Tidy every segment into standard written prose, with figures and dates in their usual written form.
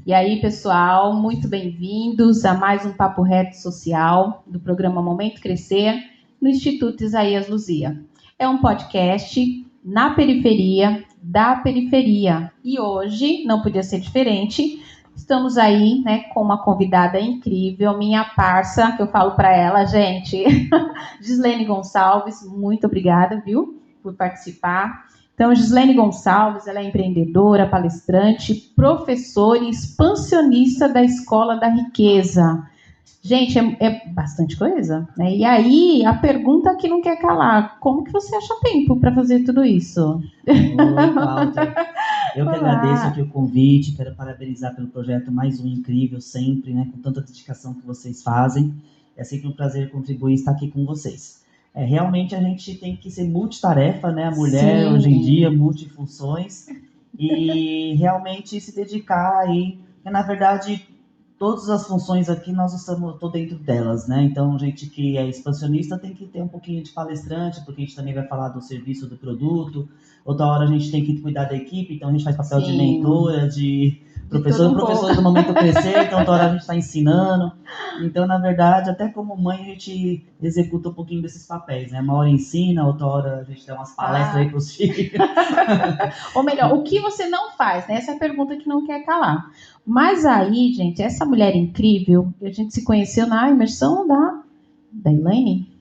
E aí, pessoal, muito bem-vindos a mais um Papo Reto Social do programa Momento Crescer, no Instituto Isaías Luzia. É um podcast na periferia da periferia. E hoje, não podia ser diferente, estamos aí, né, com uma convidada incrível, minha parça, que eu falo para ela, gente, Gislene Gonçalves, muito obrigada, viu, por participar. Então, Gislene Gonçalves, ela é empreendedora, palestrante, professora e expansionista da Escola da Riqueza. Gente, é bastante coisa, né? E aí, a pergunta que não quer calar, como que você acha tempo para fazer tudo isso? Oi, Cláudia. Eu que agradeço aqui o convite, quero parabenizar pelo projeto mais um incrível sempre, né? Com tanta dedicação que vocês fazem. É sempre um prazer contribuir e estar aqui com vocês. Realmente a gente tem que ser multitarefa, né? A mulher, Sim. hoje em dia, multifunções. E realmente se dedicar aí, porque, na verdade, todas as funções aqui nós estou dentro delas, né? Então, gente que é expansionista tem que ter um pouquinho de palestrante, porque a gente também vai falar do serviço, do produto. Outra hora a gente tem que cuidar da equipe, então a gente faz papel de mentora, de professora do Momento Crescer, então outra hora a gente está ensinando. Então, na verdade, até como mãe a gente executa um pouquinho desses papéis, né? Uma hora ensina, outra hora a gente dá umas palestras aí para os filhos. Ou melhor, o que você não faz, né? Essa é a pergunta que não quer calar. Mas aí, gente, essa mulher incrível, a gente se conheceu na imersão da Elaine?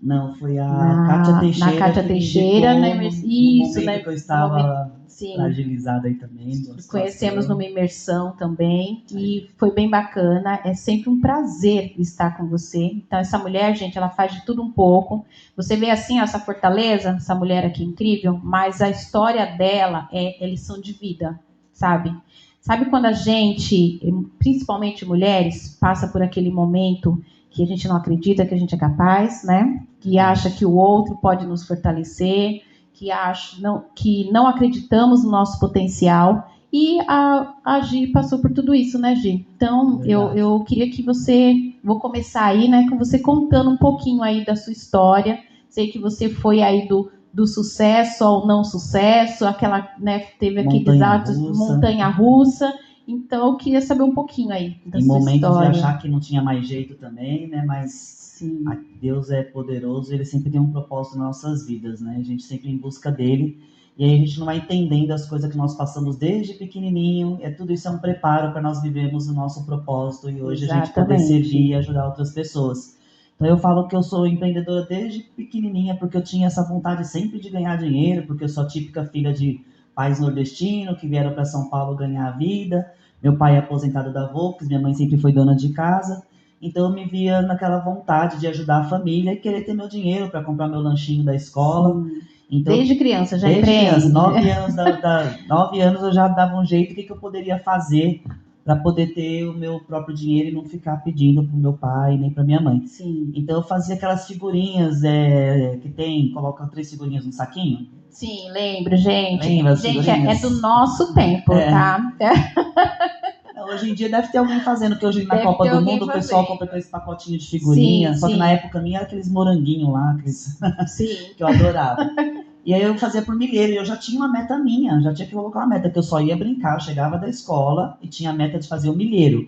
Não, foi a Kátia Teixeira. Na Kátia Teixeira, né? Isso, né? Que eu estava fragilizada aí também. Conhecemos numa imersão também e foi bem bacana. É sempre um prazer estar com você. Então, essa mulher, gente, ela faz de tudo um pouco. Você vê assim, essa fortaleza, essa mulher aqui incrível, mas a história dela é lição de vida, sabe? Sabe quando a gente, principalmente mulheres, passa por aquele momento que a gente não acredita que a gente é capaz, né? Que acha que o outro pode nos fortalecer, que não acreditamos no nosso potencial. E a Gi passou por tudo isso, né, Gi? Então, eu queria que você... Vou começar aí, né, com você contando um pouquinho aí da sua história. Sei que você foi aí do sucesso ao não sucesso, aquela, né, teve aqueles atos montanha-russa. Então, eu queria saber um pouquinho aí da sua história. Em momentos de achar que não tinha mais jeito também, né? Mas Deus é poderoso, Ele sempre tem um propósito nas nossas vidas, né? A gente sempre em busca dele. E aí a gente não vai entendendo as coisas que nós passamos desde pequenininho. Tudo isso é um preparo para nós vivermos o nosso propósito e hoje a gente poder servir e ajudar outras pessoas. Então eu falo que eu sou empreendedora desde pequenininha porque eu tinha essa vontade sempre de ganhar dinheiro, porque eu sou a típica filha de pais nordestinos que vieram para São Paulo ganhar a vida. Meu pai é aposentado da Volks, minha mãe sempre foi dona de casa. Então eu me via naquela vontade de ajudar a família e querer ter meu dinheiro para comprar meu lanchinho da escola. Então, desde criança já empreende. Desde criança, 9 anos eu já dava um jeito que eu poderia fazer para poder ter o meu próprio dinheiro e não ficar pedindo para o meu pai nem para minha mãe. Sim. Então eu fazia aquelas figurinhas coloca 3 figurinhas no saquinho. Sim, lembro, gente. Lembra, gente, é do nosso tempo, tá? Hoje em dia deve ter alguém fazendo, porque hoje na Copa do Mundo o pessoal compra aqueles pacotinhos de figurinha, só que na época minha era aqueles moranguinhos lá, que eu adorava. E aí eu fazia por milheiro, e eu já tinha uma meta minha, já tinha que colocar uma meta, que eu só ia brincar, eu chegava da escola e tinha a meta de fazer o milheiro.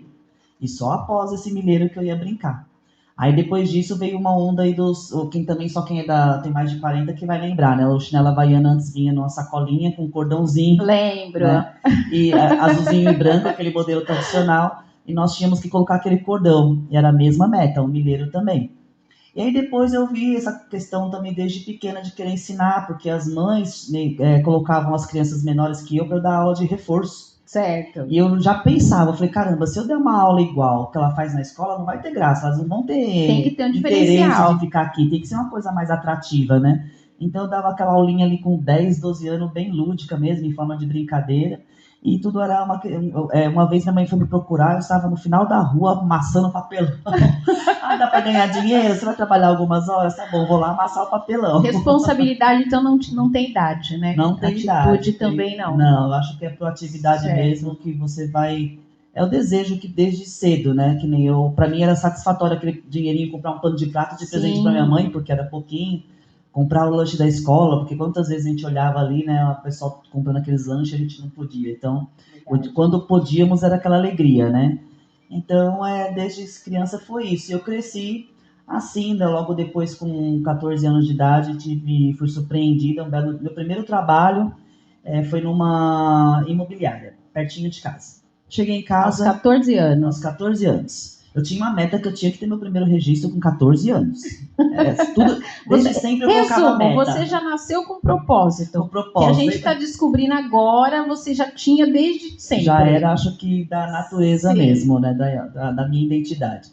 E só após esse milheiro que eu ia brincar. Aí depois disso veio uma onda aí quem tem mais de 40 que vai lembrar, né? O chinelo havaiana antes vinha numa sacolinha com um cordãozinho. Lembro. Né? E azulzinho e branco, aquele modelo tradicional. E nós tínhamos que colocar aquele cordão. E era a mesma meta, o milheiro também. E aí depois eu vi essa questão também desde pequena de querer ensinar, porque as mães colocavam as crianças menores que eu para dar aula de reforço. Certo. E eu já pensava, eu falei, caramba, se eu der uma aula igual que ela faz na escola, não vai ter graça, elas não vão ter tem que ter um interesse de ficar aqui, tem que ser uma coisa mais atrativa, né? Então eu dava aquela aulinha ali com 10, 12 anos, bem lúdica mesmo, em forma de brincadeira. E tudo era uma vez minha mãe foi me procurar, eu estava no final da rua amassando papelão. Dá para ganhar dinheiro? Você vai trabalhar algumas horas? Tá bom, vou lá amassar o papelão. Responsabilidade, então, não tem idade, né? Não tem idade. Atitude também não. Não, eu acho que é proatividade mesmo, que você vai... É o desejo que desde cedo, né? Que nem eu... Para mim era satisfatório aquele dinheirinho comprar um pano de prato de presente para minha mãe, porque era pouquinho. comprar o lanche da escola, porque quantas vezes a gente olhava ali, né, o pessoal comprando aqueles lanches, a gente não podia. Então, quando podíamos, era aquela alegria, né? Então, desde criança foi isso. Eu cresci assim, né, logo depois, com 14 anos de idade, fui surpreendida. Meu primeiro trabalho foi numa imobiliária, pertinho de casa. Cheguei em casa... Aos 14 anos. Aos 14 anos. Eu tinha uma meta que eu tinha que ter meu primeiro registro com 14 anos. Desde sempre eu colocava meta. Você já nasceu com propósito. Com propósito. Que a gente está descobrindo agora, você já tinha desde sempre. Já era, acho que da natureza mesmo, né? Da minha identidade.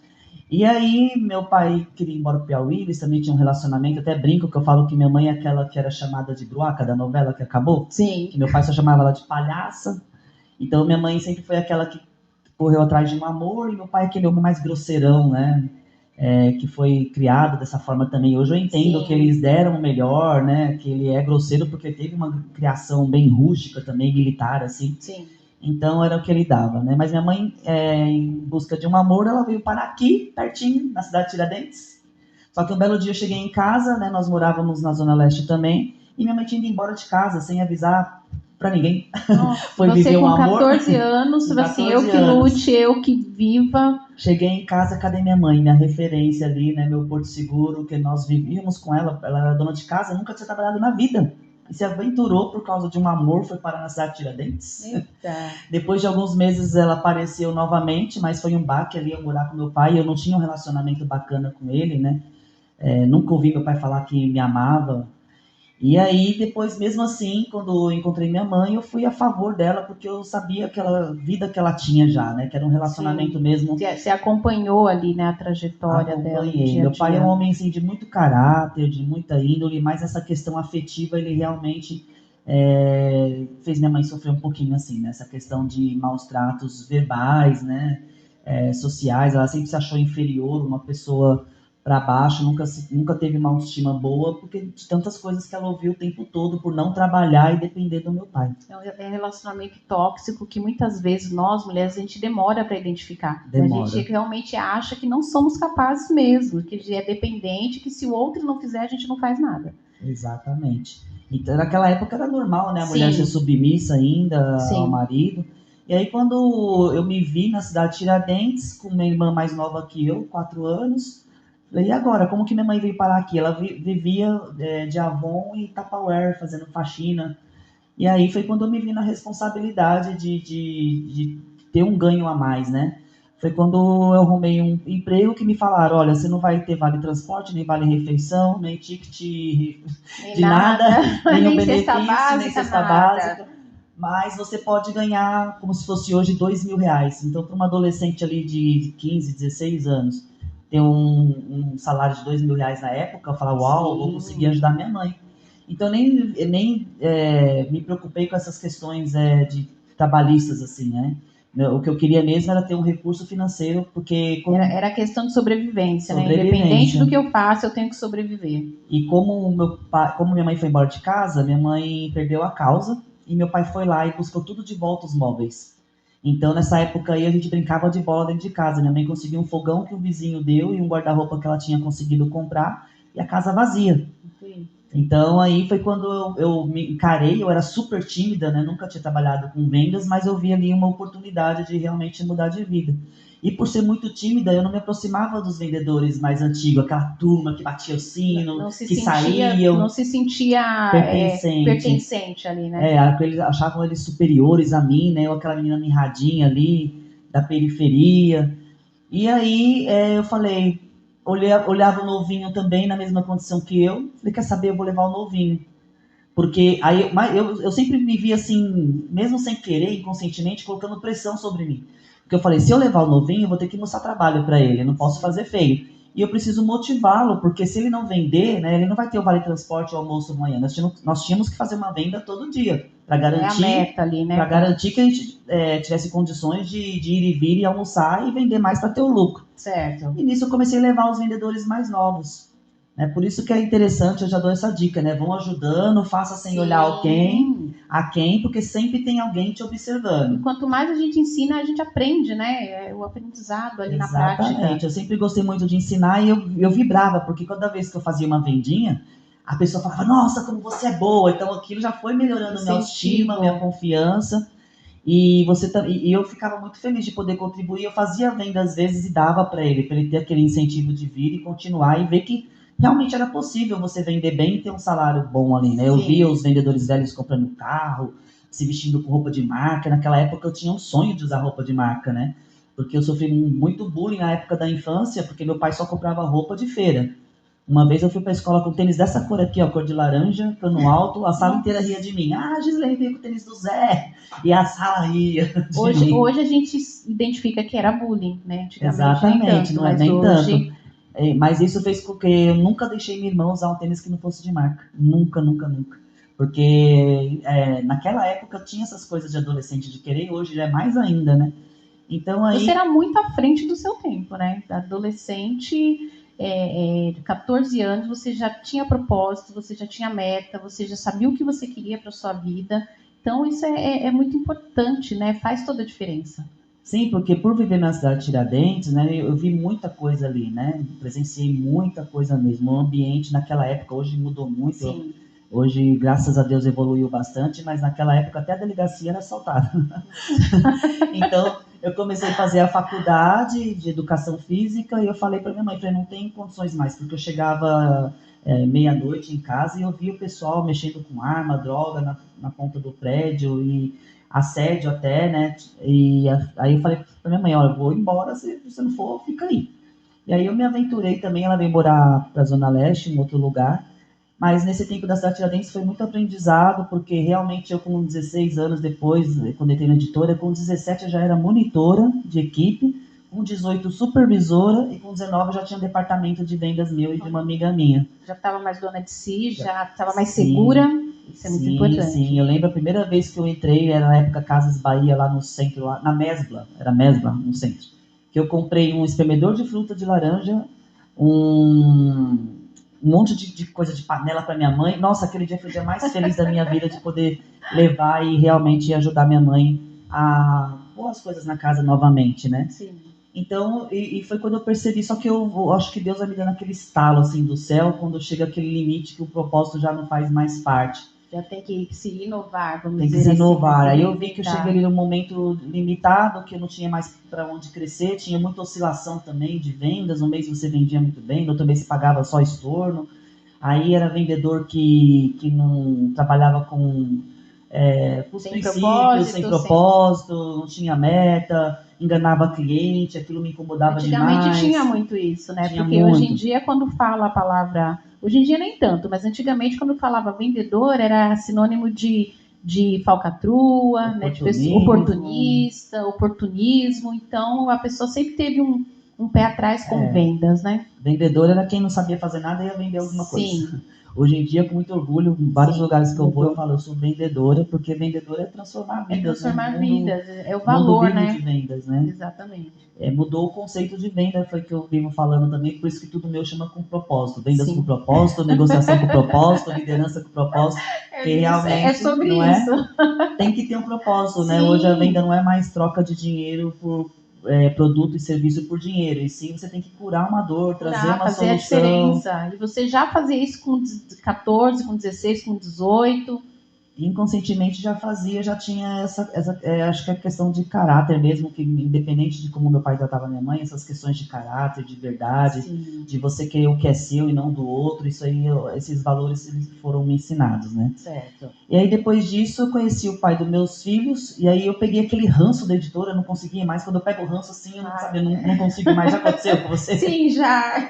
E aí, meu pai queria ir embora pro Piauí, eles também tinham um relacionamento, até brinco que eu falo que minha mãe é aquela que era chamada de bruaca, da novela que acabou. Sim. Que meu pai só chamava ela de palhaça. Então, minha mãe sempre foi aquela que correu atrás de um amor, e meu pai é aquele homem mais grosseirão, né? Que foi criado dessa forma também. Hoje eu entendo que eles deram o melhor, né? Que ele é grosseiro porque teve uma criação bem rústica também, militar, assim. Sim. Então era o que ele dava, né? Mas minha mãe, em busca de um amor, ela veio parar aqui, pertinho, na cidade de Tiradentes. Só que um belo dia eu cheguei em casa, né? Nós morávamos na Zona Leste também, e minha mãe tinha ido embora de casa, sem avisar pra ninguém. Foi viver um amor. Você com 14 anos, assim, eu que lute, eu que viva. Cheguei em casa, cadê minha mãe? Minha referência ali, né? Meu porto seguro, que nós vivíamos com ela. Ela era dona de casa, nunca tinha trabalhado na vida. E se aventurou por causa de um amor, foi parar na cidade de Tiradentes. Eita. Depois de alguns meses ela apareceu novamente, mas foi um baque ali, eu morar com meu pai. Eu não tinha um relacionamento bacana com ele, né? Nunca ouvi meu pai falar que me amava. E aí, depois, mesmo assim, quando eu encontrei minha mãe, eu fui a favor dela, porque eu sabia aquela vida que ela tinha já, né? Que era um relacionamento mesmo. Você acompanhou ali, né, a trajetória dela. Meu pai é um homem, assim, de muito caráter, de muita índole, mas essa questão afetiva, ele realmente fez minha mãe sofrer um pouquinho, assim, né? Essa questão de maus tratos verbais, né? Sociais, ela sempre se achou inferior, uma pessoa para baixo, nunca teve uma autoestima boa, porque de tantas coisas que ela ouviu o tempo todo por não trabalhar e depender do meu pai. É um relacionamento tóxico que muitas vezes nós, mulheres, a gente demora para identificar. Demora. A gente realmente acha que não somos capazes mesmo, que é dependente, que se o outro não fizer, a gente não faz nada. Exatamente. Então, naquela época era normal, né? A mulher ser submissa ainda ao marido. E aí, quando eu me vi na cidade de Tiradentes, com minha irmã mais nova que eu, 4 anos, falei, e agora? Como que minha mãe veio parar aqui? Ela vivia de Avon e Tupperware, fazendo faxina. E aí foi quando eu me vi na responsabilidade de ter um ganho a mais, né? Foi quando eu arrumei um emprego que me falaram, olha, você não vai ter vale transporte, nem vale refeição, nem ticket de nada, nenhum benefício, nem cesta básica. Mas você pode ganhar, como se fosse hoje, R$2.000. Então, para uma adolescente ali de 15, 16 anos, ter um salário de R$2.000 na época, eu falava, uau, vou conseguir ajudar minha mãe. Então, nem me preocupei com essas questões de trabalhistas, assim, né? O que eu queria mesmo era ter um recurso financeiro, porque... Era questão de sobrevivência, né? Independente do que eu faça, eu tenho que sobreviver. E como minha mãe foi embora de casa, minha mãe perdeu a causa, e meu pai foi lá e buscou tudo de volta, os móveis. Então, nessa época aí, a gente brincava de bola dentro de casa. Minha mãe conseguiu um fogão que o vizinho deu e um guarda-roupa que ela tinha conseguido comprar, e a casa vazia. Sim. Então, aí foi quando eu me encarei, eu era super tímida, né? Nunca tinha trabalhado com vendas, mas eu vi ali uma oportunidade de realmente mudar de vida. E por ser muito tímida, eu não me aproximava dos vendedores mais antigos, aquela turma que batia o sino, saíam. Não se sentia pertencente ali, né? Eles achavam eles superiores a mim, né? Eu, aquela menina mirradinha ali, da periferia. E aí eu falei, olhava o novinho também na mesma condição que eu. Falei, quer saber, eu vou levar o novinho. Porque aí eu sempre me via assim, mesmo sem querer, inconscientemente, colocando pressão sobre mim. Porque eu falei, se eu levar o novinho, eu vou ter que mostrar trabalho para ele, eu não posso fazer feio. E eu preciso motivá-lo, porque se ele não vender, né, ele não vai ter o vale transporte ou almoço amanhã. Nós tínhamos que fazer uma venda todo dia, para garantir, né? Garantir que a gente tivesse condições de ir e vir e almoçar e vender mais para ter o lucro. Certo. E nisso eu comecei a levar os vendedores mais novos. Por isso que é interessante, eu já dou essa dica, né? Vão ajudando, faça sem olhar a quem, porque sempre tem alguém te observando. E quanto mais a gente ensina, a gente aprende, né? O aprendizado ali na prática. Exatamente, eu sempre gostei muito de ensinar e eu vibrava, porque toda vez que eu fazia uma vendinha, a pessoa falava, nossa, como você é boa. Então aquilo já foi melhorando minha autoestima, minha confiança. E eu ficava muito feliz de poder contribuir. Eu fazia venda às vezes e dava para ele ter aquele incentivo de vir e continuar e ver que realmente era possível você vender bem e ter um salário bom ali, né? Eu via os vendedores velhos comprando carro, se vestindo com roupa de marca. Naquela época eu tinha um sonho de usar roupa de marca, né? Porque eu sofri muito bullying na época da infância, porque meu pai só comprava roupa de feira. Uma vez eu fui pra escola com tênis dessa cor aqui, ó, cor de laranja, cano alto, a sala inteira ria de mim. Ah, Gislaine veio com o tênis do Zé. E a sala ria de mim. Hoje a gente identifica que era bullying, né? Antigamente exatamente, não é nem hoje... tanto. Mas isso fez com que eu nunca deixei minha irmã usar um tênis que não fosse de marca. Nunca, nunca, nunca. Porque naquela época tinha essas coisas de adolescente de querer, e hoje já é mais ainda, né? Então aí... Você era muito à frente do seu tempo, né? Adolescente, de 14 anos, você já tinha propósito, você já tinha meta, você já sabia o que você queria para sua vida. Então isso é muito importante, né? Faz toda a diferença. Sim, porque por viver na cidade de Tiradentes, né, eu vi muita coisa ali, né? Presenciei muita coisa mesmo. O ambiente naquela época, hoje mudou muito. Sim. Hoje, graças a Deus, evoluiu bastante, mas naquela época até a delegacia era assaltada. Então, eu comecei a fazer a faculdade de educação física e eu falei para minha mãe, não tenho condições mais, porque eu chegava meia-noite em casa e eu via o pessoal mexendo com arma, droga na ponta do prédio e assédio até, né? E aí eu falei para minha mãe, olha, eu vou embora, se você não for, fica aí. E aí eu me aventurei também, ela veio morar para a Zona Leste, em outro lugar. Mas nesse tempo da cidade Tiradentes foi muito aprendizado, porque realmente eu com 16 anos depois, quando entrei na editora, com 17 eu já era monitora de equipe, com 18 supervisora e com 19 já tinha um departamento de vendas meu e de uma amiga minha. Já estava mais dona de si, já estava mais segura, isso é muito importante. Sim, eu lembro a primeira vez que eu entrei, era na época Casas Bahia, lá no centro, lá, na Mesbla, era Mesbla, no centro, que eu comprei um espremedor de fruta de laranja, um monte de coisa de panela para minha mãe. Nossa, aquele dia foi o dia mais feliz da minha vida, de poder levar e realmente ajudar minha mãe a pôr as coisas na casa novamente, né? Sim. Então, e foi quando eu percebi, só que eu acho que Deus vai me dando aquele estalo assim do céu, quando chega aquele limite que o propósito já não faz mais parte. Já tem que se inovar, vamos dizer assim. Tem que se inovar. Aí eu vi que eu cheguei ali num momento limitado, que eu não tinha mais para onde crescer, tinha muita oscilação também de vendas, um mês você vendia muito bem, no outro mês você pagava só estorno. Aí era vendedor que não trabalhava com os princípios, sem propósito, não tinha meta, enganava cliente, aquilo me incomodava demais. Antigamente tinha muito isso, né? Porque hoje em dia, quando fala a palavra... Hoje em dia nem tanto, mas antigamente quando falava vendedor era sinônimo de falcatrua, né? De pessoa, oportunismo. Então a pessoa sempre teve um pé atrás com vendas, né? Vendedor era quem não sabia fazer nada e ia vender alguma coisa. Hoje em dia, com muito orgulho, em vários lugares que eu vou, eu falo, eu sou vendedora, porque vendedora é transformar vidas. É transformar vidas, é o valor, né? De vendas, né? Exatamente. Mudou o conceito de venda, foi que eu vivo falando também, por isso que tudo meu chama com propósito. Vendas com propósito, negociação com propósito, liderança com propósito. Que realmente, é sobre não isso. Tem que ter um propósito, né? Hoje a venda não é mais troca de dinheiro por produto e serviço por dinheiro, e sim você tem que curar uma dor, trazer uma fazer solução. A diferença. E você já fazia isso com 14, com 16, com 18? Inconscientemente já fazia, já tinha acho que é questão de caráter mesmo, que independente de como meu pai tratava minha mãe, essas questões de caráter, de verdade, sim, de você querer o que é seu e não do outro, isso aí, esses valores eles foram me ensinados, né? Certo. E aí depois disso eu conheci o pai dos meus filhos, e aí eu peguei aquele ranço da editora, eu não conseguia mais, quando eu pego o ranço assim, eu não consigo mais, já aconteceu com você? Sim, já.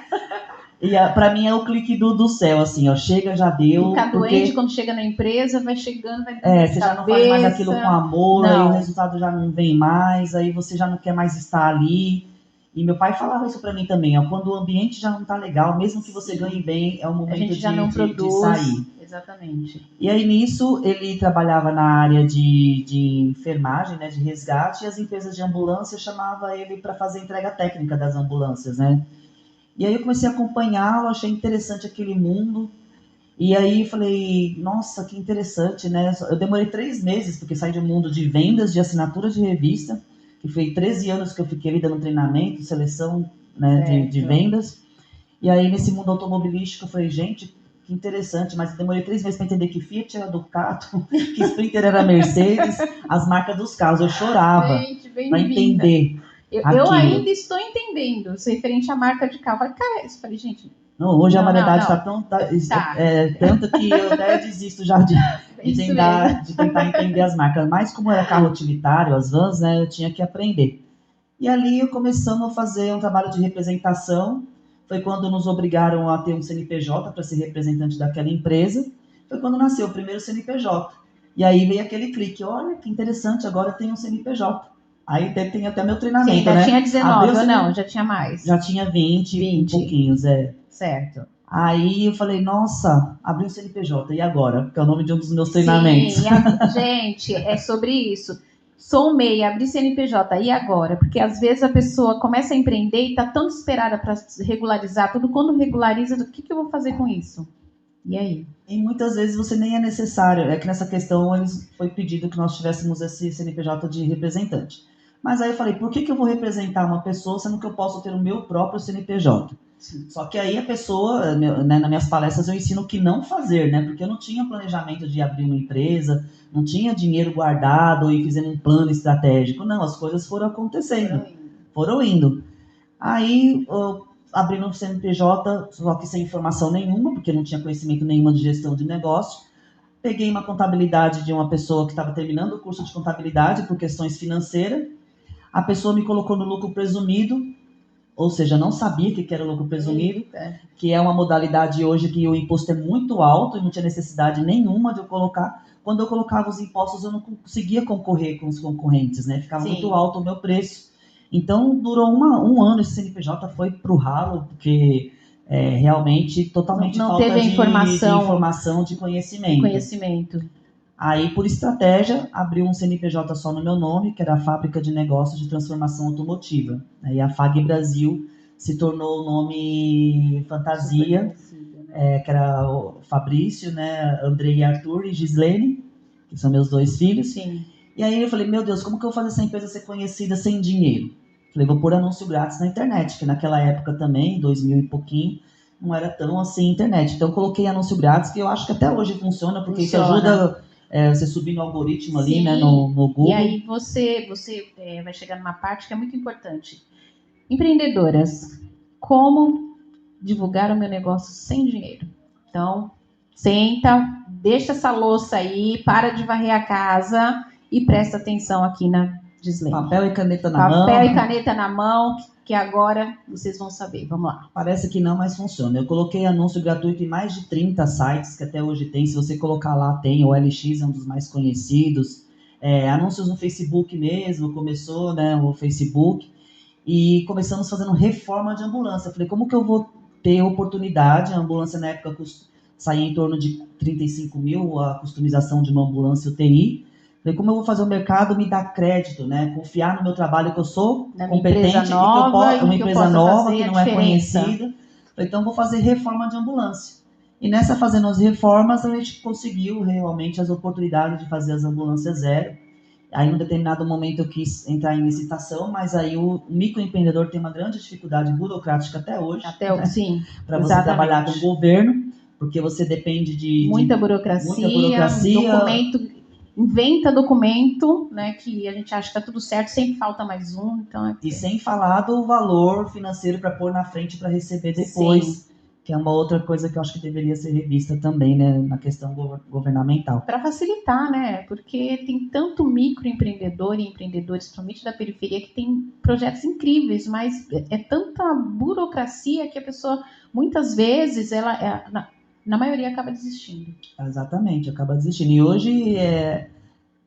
E pra mim é o clique do céu, assim, ó, chega, já deu. Ficar doente quando chega na empresa, vai chegando, vai você já não faz mais aquilo com amor, aí o resultado já não vem mais, aí você já não quer mais estar ali. E meu pai falava isso pra mim também, ó, quando o ambiente já não tá legal, mesmo que você ganhe bem, é o momento de sair. Exatamente. E aí nisso ele trabalhava na área de enfermagem, né, de resgate, e as empresas de ambulância chamavam ele para fazer entrega técnica das ambulâncias, né? E aí eu comecei a acompanhá-lo, achei interessante aquele mundo. E aí falei, nossa, que interessante, né? Eu demorei 3 meses, porque saí de um mundo de vendas, de assinatura de revista, que foi 13 anos que eu fiquei ali dando treinamento, seleção, né, de vendas. E aí nesse mundo automobilístico eu falei, gente, que interessante, mas demorei 3 meses para entender que Fiat era Ducato, que Sprinter era Mercedes, as marcas dos carros. Eu chorava para entender. Eu ainda estou entendendo, referente à marca de carro. Eu falei, gente... Não, hoje a variedade está tão... tanto que eu até desisto já de tentar entender as marcas. Mas como era carro utilitário, as vans, né, eu tinha que aprender. E ali começamos a fazer um trabalho de representação. Foi quando nos obrigaram a ter um CNPJ para ser representante daquela empresa. Foi quando nasceu o primeiro CNPJ. E aí veio aquele clique, olha que interessante, agora tem um CNPJ. Aí tem até meu treinamento, já tinha 19 ou não? Já tinha mais? Já tinha 20. Um pouquinhos, Certo. Aí eu falei, nossa, abri um CNPJ, e agora? Porque é o nome de um dos meus treinamentos. Sim, gente, é sobre isso. Sou MEI, abri CNPJ, e agora? Porque às vezes a pessoa começa a empreender e está tão desesperada para regularizar tudo. Quando regulariza, o que eu vou fazer com isso? E aí? E muitas vezes você nem é necessário. É que nessa questão foi pedido que nós tivéssemos esse CNPJ de representante. Mas aí eu falei, por que eu vou representar uma pessoa sendo que eu posso ter o meu próprio CNPJ? Sim. Só que aí a pessoa, né, nas minhas palestras eu ensino o que não fazer, né? Porque eu não tinha planejamento de abrir uma empresa, não tinha dinheiro guardado e fazendo um plano estratégico. Não, as coisas foram acontecendo, foram indo. Aí eu abri no CNPJ, só que sem informação nenhuma, porque eu não tinha conhecimento nenhuma de gestão de negócio. Peguei uma contabilidade de uma pessoa que estava terminando o curso de contabilidade por questões financeiras. A pessoa me colocou no lucro presumido, ou seja, não sabia o que era o lucro presumido, que é uma modalidade hoje que o imposto é muito alto e não tinha necessidade nenhuma de eu colocar. Quando eu colocava os impostos, eu não conseguia concorrer com os concorrentes, né? Ficava muito alto o meu preço. Então, durou um ano esse CNPJ, foi para o ralo, porque realmente totalmente não falta teve de informação, de conhecimento. Aí, por estratégia, abri um CNPJ só no meu nome, que era a Fábrica de Negócios de Transformação Automotiva. Aí a FAG Brasil se tornou o nome fantasia, que era o Fabrício, né, Andrei e Arthur e Gislene, que são meus 2 filhos. Sim. E aí eu falei, meu Deus, como que eu vou fazer essa empresa ser conhecida sem dinheiro? Falei, vou pôr anúncio grátis na internet, que naquela época também, 2000 e pouquinho, não era tão assim internet. Então eu coloquei anúncio grátis, que eu acho que até hoje funciona, porque isso ajuda... você subir no algoritmo ali, né, no Google. E aí você vai chegar numa parte que é muito importante. Empreendedoras, como divulgar o meu negócio sem dinheiro? Então, senta, deixa essa louça aí, para de varrer a casa e presta atenção aqui na Gislene. Papel e caneta na mão. Papel e caneta na mão, que agora vocês vão saber. Vamos lá. Parece que não, mas funciona. Eu coloquei anúncio gratuito em mais de 30 sites que até hoje tem. Se você colocar lá, tem. O LX é um dos mais conhecidos. Anúncios no Facebook mesmo, começou, né, o Facebook. E começamos fazendo reforma de ambulância. Eu falei, como que eu vou ter oportunidade? A ambulância na época saía em torno de 35 mil, a customização de uma ambulância UTI. Falei, como eu vou fazer o mercado me dar crédito, né? Confiar no meu trabalho, que eu sou competente, uma empresa nova que não é conhecida. Falei, então vou fazer reforma de ambulância. E nessa fazendo as reformas, a gente conseguiu realmente as oportunidades de fazer as ambulâncias zero. Aí, em um determinado momento, eu quis entrar em licitação, mas aí o microempreendedor tem uma grande dificuldade burocrática até hoje. Sim. Para você trabalhar com o governo, porque você depende de muita burocracia. Inventa documento, né, que a gente acha que tá tudo certo, sempre falta mais um. Então E sem falar do valor financeiro para pôr na frente para receber depois. Sim. Que é uma outra coisa que eu acho que deveria ser revista também, né, na questão governamental. Para facilitar, né, porque tem tanto microempreendedor e empreendedores, principalmente da periferia, que tem projetos incríveis, mas é tanta burocracia que a pessoa, muitas vezes, na maioria acaba desistindo. Exatamente, acaba desistindo. E hoje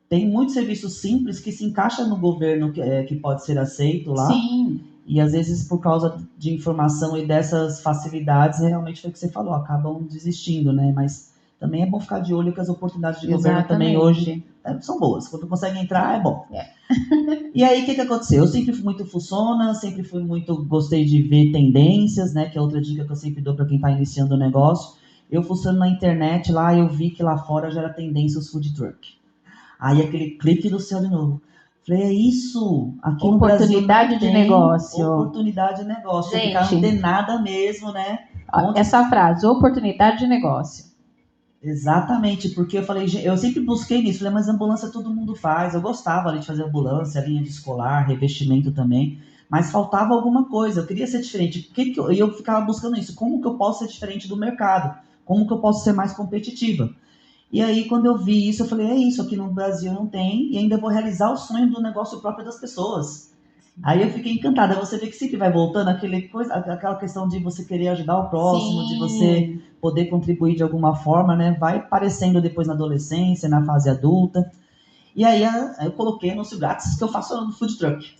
tem muitos serviços simples que se encaixam no governo que pode ser aceito lá. Sim. E às vezes, por causa de informação e dessas facilidades, realmente foi o que você falou, acabam desistindo, né? Mas também é bom ficar de olho que as oportunidades de governo também hoje são boas. Quando consegue entrar, é bom. E aí, o que aconteceu? Eu sempre fui muito fuçona, gostei de ver tendências, né? Que é outra dica que eu sempre dou para quem está iniciando o negócio. Eu fuçando na internet lá, eu vi que lá fora já era tendência os food truck. Aí aquele clique do céu de novo. Falei, é isso. Aqui no Brasil oportunidade de negócio. Oportunidade de negócio. Gente, ficar antenada mesmo, né? Essa frase, oportunidade de negócio. Exatamente, porque eu falei, eu sempre busquei nisso, falei, mas ambulância todo mundo faz, eu gostava ali de fazer ambulância, linha de escolar, revestimento também, mas faltava alguma coisa, eu queria ser diferente, e eu ficava buscando isso, como que eu posso ser diferente do mercado, como que eu posso ser mais competitiva? E aí, quando eu vi isso, eu falei, é isso, aqui no Brasil não tem, e ainda vou realizar o sonho do negócio próprio das pessoas. Aí eu fiquei encantada. Você vê que sempre vai voltando aquela questão de você querer ajudar o próximo, Sim. de você poder contribuir de alguma forma, né? Vai aparecendo depois na adolescência, na fase adulta. E aí eu coloquei anúncio grátis que eu faço no food truck.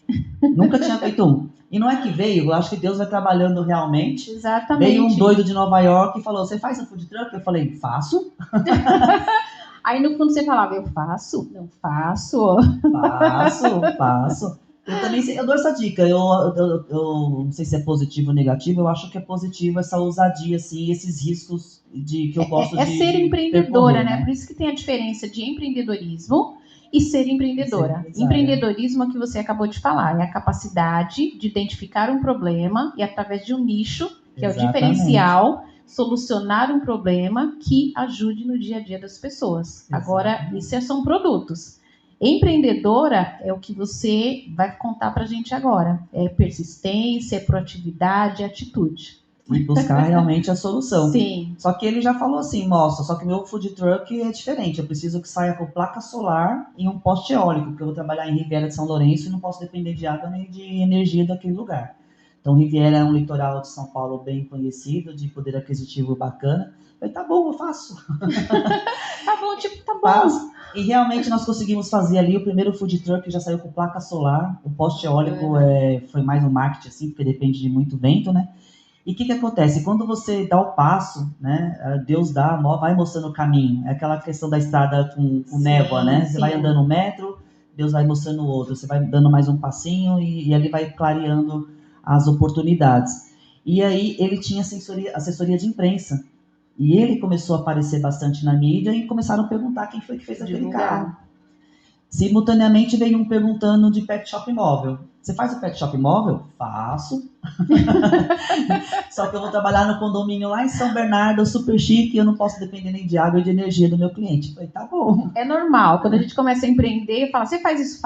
Nunca tinha feito um. E não é que veio, eu acho que Deus vai trabalhando realmente. Exatamente. Veio um doido de Nova York e falou, você faz um food truck? Eu falei, faço. Aí no fundo você falava, eu faço? Não faço. Faço. Eu dou essa dica, eu não sei se é positivo ou negativo, eu acho que é positivo essa ousadia, assim, esses riscos que eu gosto de É ser empreendedora, percorrer, né? Por isso que tem a diferença de empreendedorismo e ser empreendedora. Empreendedorismo é o que você acabou de falar, é a capacidade de identificar um problema e através de um nicho, que é o diferencial, solucionar um problema que ajude no dia a dia das pessoas. Agora, isso são produtos. Empreendedora é o que você vai contar pra gente agora. É persistência, é proatividade, é atitude. E buscar realmente a solução. Sim. Só que ele já falou assim, moça, só que meu food truck é diferente. Eu preciso que saia com placa solar e um poste eólico, porque eu vou trabalhar em Riviera de São Lourenço e não posso depender de água nem de energia daquele lugar. Então, Riviera é um litoral de São Paulo bem conhecido, de poder aquisitivo bacana. Eu falei, tá bom, eu faço. Tá bom, tipo, tá bom. Faço. E realmente nós conseguimos fazer ali o primeiro food truck que já saiu com placa solar. O poste eólico foi mais um marketing, assim, porque depende de muito vento, né? E o que acontece? Quando você dá o passo, né? Deus vai mostrando o caminho. É aquela questão da estrada com névoa, né? Você vai andando um metro, Deus vai mostrando o outro. Você vai dando mais um passinho e ali vai clareando as oportunidades. E aí ele tinha assessoria de imprensa. E ele começou a aparecer bastante na mídia e começaram a perguntar quem foi que fez aquele carro. Simultaneamente veio um perguntando de pet shop móvel. Você faz o pet shop móvel? Faço. Só que eu vou trabalhar no condomínio lá em São Bernardo, super chique, e eu não posso depender nem de água e de energia do meu cliente. Eu falei, tá bom. É normal. Quando a gente começa a empreender, fala, você faz isso?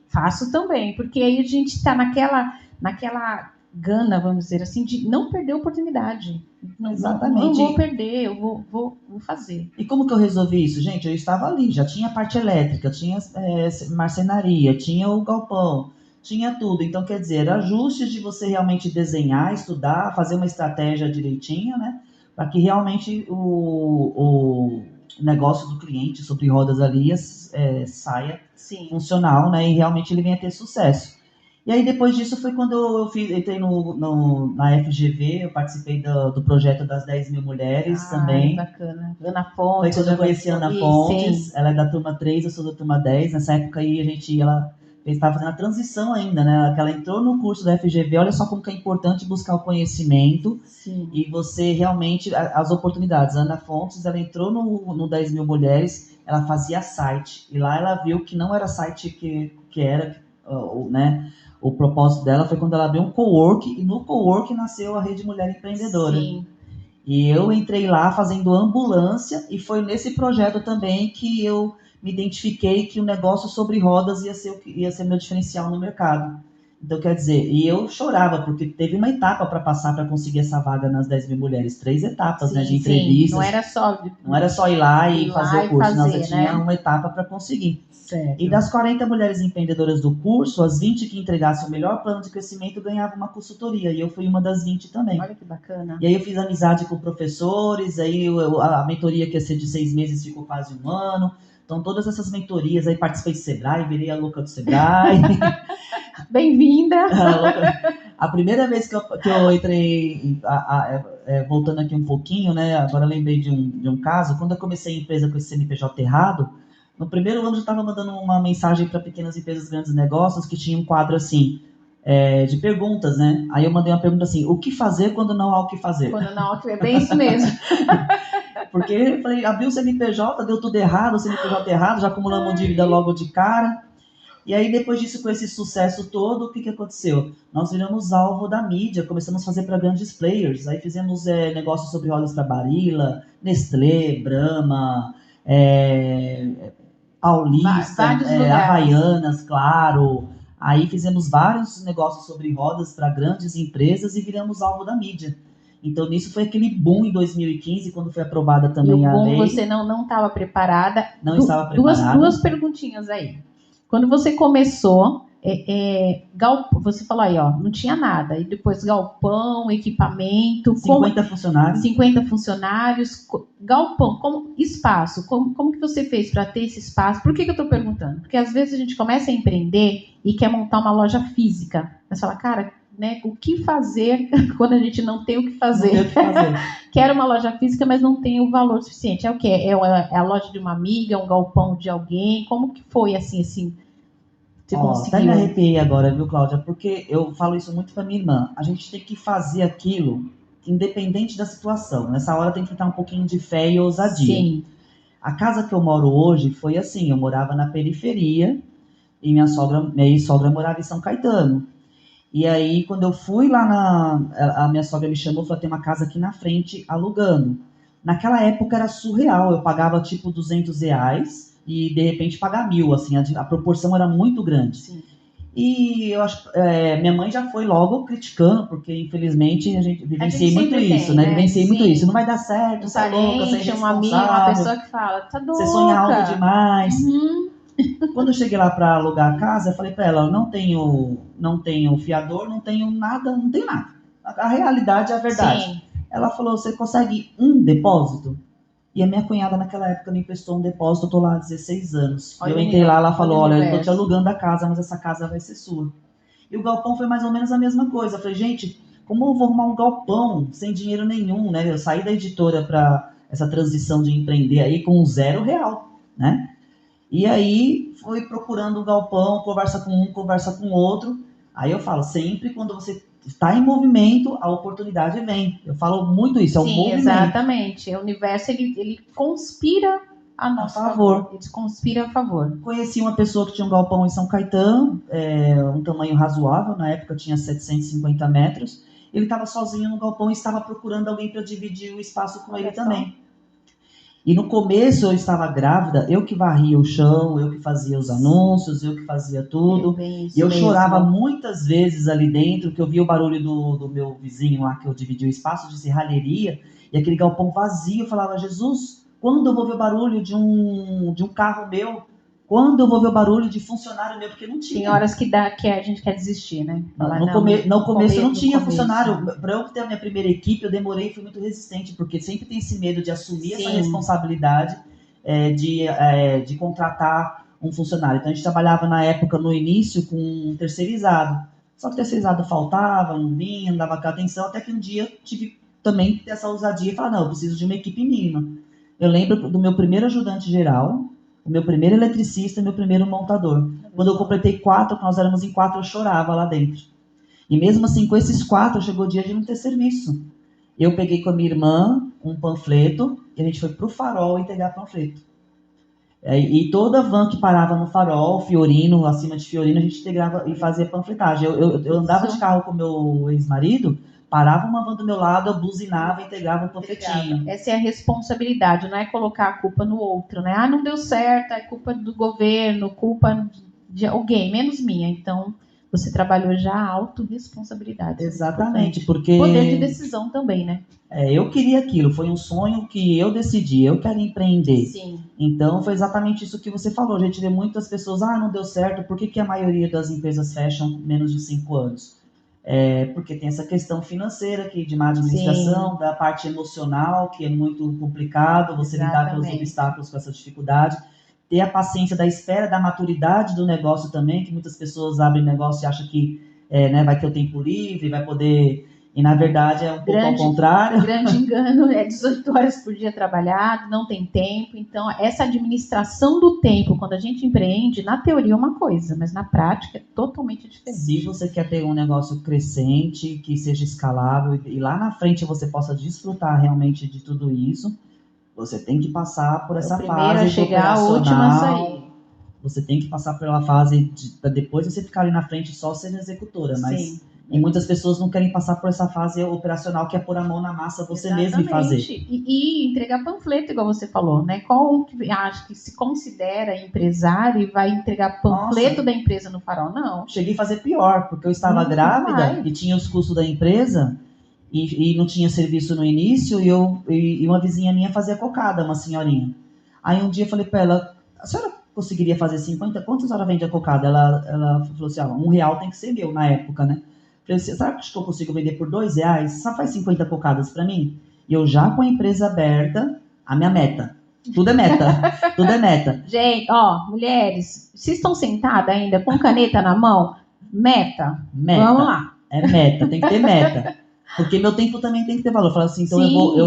Faço também. Porque aí a gente está naquela gana, vamos dizer assim, de não perder a oportunidade. Exatamente. Não vou perder, eu vou fazer. E como que eu resolvi isso? Gente, eu estava ali, já tinha a parte elétrica, tinha marcenaria, tinha o galpão, tinha tudo. Então, quer dizer, ajustes de você realmente desenhar, estudar, fazer uma estratégia direitinho, né? Para que realmente o negócio do cliente sobre rodas ali saia funcional, né? E realmente ele venha ter sucesso. E aí, depois disso, foi quando eu entrei na FGV, eu participei do projeto das 10 mil mulheres também. Bacana. Ana Fontes. Foi quando eu conheci a Ana Fontes, ela é da turma 3, eu sou da turma 10. Nessa época aí, ela estava fazendo a transição ainda, né? Ela entrou no curso da FGV, olha só como que é importante buscar o conhecimento. Sim. E você realmente, as oportunidades. A Ana Fontes, ela entrou no 10 mil mulheres, ela fazia site, e lá ela viu que não era site que era, né? O propósito dela foi quando ela abriu um cowork, e no cowork nasceu a Rede Mulher Empreendedora. Sim. E eu entrei lá fazendo ambulância, e foi nesse projeto também que eu me identifiquei que o negócio sobre rodas ia ser meu diferencial no mercado. Então, quer dizer, e eu chorava, porque teve uma etapa para passar para conseguir essa vaga nas 10 mil mulheres. 3 etapas, né, de entrevistas. Não era só ir lá e fazer o curso, não, você tinha uma etapa para conseguir. Certo. E das 40 mulheres empreendedoras do curso, as 20 que entregassem o melhor plano de crescimento ganhavam uma consultoria, e eu fui uma das 20 também. Olha que bacana. E aí eu fiz amizade com professores, aí a mentoria que ia ser de 6 meses ficou quase 1 ano. Então, todas essas mentorias, aí participei do Sebrae, virei a louca do Sebrae. Bem-vinda! A primeira vez que eu entrei, voltando aqui um pouquinho, né? Agora eu lembrei de um caso. Quando eu comecei a empresa com esse CNPJ errado, no primeiro ano eu já estava mandando uma mensagem para pequenas empresas, grandes negócios, que tinha um quadro assim, de perguntas, né? Aí eu mandei uma pergunta assim, o que fazer quando não há o que fazer? Quando não há o que fazer, é bem isso mesmo. Porque eu falei, abriu o CNPJ, deu tudo errado, o CNPJ errado, já acumulamos dívida logo de cara. E aí, depois disso, com esse sucesso todo, o que aconteceu? Nós viramos alvo da mídia, começamos a fazer para grandes players. Aí fizemos negócios sobre rodas para Barilla, Nestlé, Brahma, Paulista, Havaianas, claro. Aí fizemos vários negócios sobre rodas para grandes empresas e viramos alvo da mídia. Então, nisso foi aquele boom em 2015, quando foi aprovada também a lei. Você não estava preparada. Não estava preparada. Duas perguntinhas aí. Quando você começou, você falou aí, ó, não tinha nada. E depois galpão, equipamento. 50 funcionários. 50 funcionários. Galpão, espaço. Como que você fez para ter esse espaço? Por que eu estou perguntando? Porque às vezes a gente começa a empreender e quer montar uma loja física. Mas fala, cara, né, o que fazer quando a gente não tem o que fazer? Não tem o que fazer. Quero uma loja física, mas não tem o valor suficiente. É o quê? É a loja de uma amiga, um galpão de alguém? Como que foi assim? Você conseguiu? Até me arrepiei agora, viu, Cláudia? Porque eu falo isso muito para minha irmã. A gente tem que fazer aquilo independente da situação. Nessa hora tem que estar um pouquinho de fé e ousadia. Sim. A casa que eu moro hoje foi assim, eu morava na periferia e minha sogra morava em São Caetano. E aí, quando eu fui lá a minha sogra me chamou, falou, tem uma casa aqui na frente alugando. Naquela época era surreal, eu pagava tipo R$200 e de repente pagar 1.000, assim, a proporção era muito grande. Sim. E eu acho, minha mãe já foi logo criticando, porque infelizmente a gente vivenciei muito isso, né? Vivenciei muito isso. Não vai dar certo, você é louca, você é irresponsável. Uma amiga, uma pessoa que fala, tá louca. Você sonha alto demais. Quando eu cheguei lá para alugar a casa, eu falei para ela, eu não tenho fiador, não tenho nada. A realidade é a verdade. Sim. Ela falou, você consegue um depósito? E a minha cunhada naquela época me emprestou um depósito, eu tô lá há 16 anos. Eu entrei lá, ela falou, olha, eu tô te alugando a casa, mas essa casa vai ser sua. E o galpão foi mais ou menos a mesma coisa. Eu falei, gente, como eu vou arrumar um galpão sem dinheiro nenhum, né? Eu saí da editora para essa transição de empreender aí com R$0, né? E aí, fui procurando um galpão, conversa com um, conversa com outro. Aí eu falo, sempre quando você está em movimento, a oportunidade vem. Eu falo muito isso, é um movimento. Exatamente. O universo, ele conspira a nosso favor. Ele conspira a favor. Conheci uma pessoa que tinha um galpão em São Caetano, um tamanho razoável, na época tinha 750 metros. Ele estava sozinho no galpão e estava procurando alguém para dividir o espaço com ele também. E no começo eu estava grávida, eu que varria o chão, eu que fazia os anúncios, eu que fazia tudo. E eu chorava muitas vezes ali dentro, que eu via o barulho do meu vizinho lá, que eu dividi o espaço de serralheria, e aquele galpão vazio, eu falava, Jesus, quando eu vou ver o barulho de um carro meu? Quando eu vou ver o barulho de funcionário meu? Porque não tinha. Tem horas que a gente quer desistir, né? No começo não tinha funcionário. Para eu ter a minha primeira equipe, eu demorei e fui muito resistente, porque sempre tem esse medo de assumir essa responsabilidade de contratar um funcionário. Então a gente trabalhava na época, no início, com um terceirizado. Só que o terceirizado faltava, não vinha, não dava atenção, até que um dia tive também essa ousadia e falar, não, eu preciso de uma equipe mínima. Eu lembro do meu primeiro ajudante geral, o meu primeiro eletricista e meu primeiro montador. Quando eu completei 4, nós éramos em 4, eu chorava lá dentro. E mesmo assim, com esses 4, chegou o dia de não ter serviço. Eu peguei com a minha irmã um panfleto e a gente foi pro Farol entregar panfleto. E toda van que parava no Farol, Fiorino, acima de Fiorino, a gente integrava e fazia panfletagem. Eu andava de carro com meu ex-marido, parava uma van do meu lado, eu buzinava e integrava um panfletinho. Essa é a responsabilidade, não é colocar a culpa no outro, né? Ah, não deu certo, é culpa do governo, culpa de alguém, menos minha. Então, você trabalhou já a autorresponsabilidade. Exatamente, porque... Poder de decisão também, né? Eu queria aquilo, foi um sonho que eu decidi, eu quero empreender. Sim. Então, foi exatamente isso que você falou. A gente vê muitas pessoas, não deu certo, por que a maioria das empresas fecham menos de 5 anos? Porque tem essa questão financeira aqui, de má administração, da parte emocional, que é muito complicado, você lidar com os obstáculos, com essa dificuldade. Ter a paciência da espera, da maturidade do negócio também, que muitas pessoas abrem negócio e acham que vai ter o tempo livre, vai poder... E, na verdade, é um pouco ao contrário. Grande engano, 18 horas por dia trabalhado, não tem tempo. Então, essa administração do tempo, quando a gente empreende, na teoria é uma coisa, mas na prática é totalmente diferente. Se você quer ter um negócio crescente, que seja escalável, e lá na frente você possa desfrutar realmente de tudo isso, você tem que passar por essa fase a chegar, a última a sair. Você tem que passar pela fase para depois você ficar ali na frente só sendo executora, mas Sim. E muitas pessoas não querem passar por essa fase operacional, que é pôr a mão na massa você mesmo e fazer. E entregar panfleto, igual você falou, né? Qual que acho que se considera empresário e vai entregar panfleto da empresa no farol? Não. Cheguei a fazer pior, porque eu estava grávida e tinha os custos da empresa e não tinha serviço no início e uma vizinha minha fazia cocada, uma senhorinha. Aí um dia eu falei para ela, a senhora conseguiria fazer 50? Quanto a senhora vende a cocada? Ela falou assim, R$1 tem que ser meu na época, né? Falei assim, sabe que eu consigo vender por R$2? Só faz 50 cocadas para mim? E eu já com a empresa aberta, a minha meta. Tudo é meta. Tudo é meta. Gente, ó, mulheres, vocês estão sentadas ainda com caneta na mão? Meta. Vamos lá. É meta, tem que ter meta. Porque meu tempo também tem que ter valor. Eu falei assim, então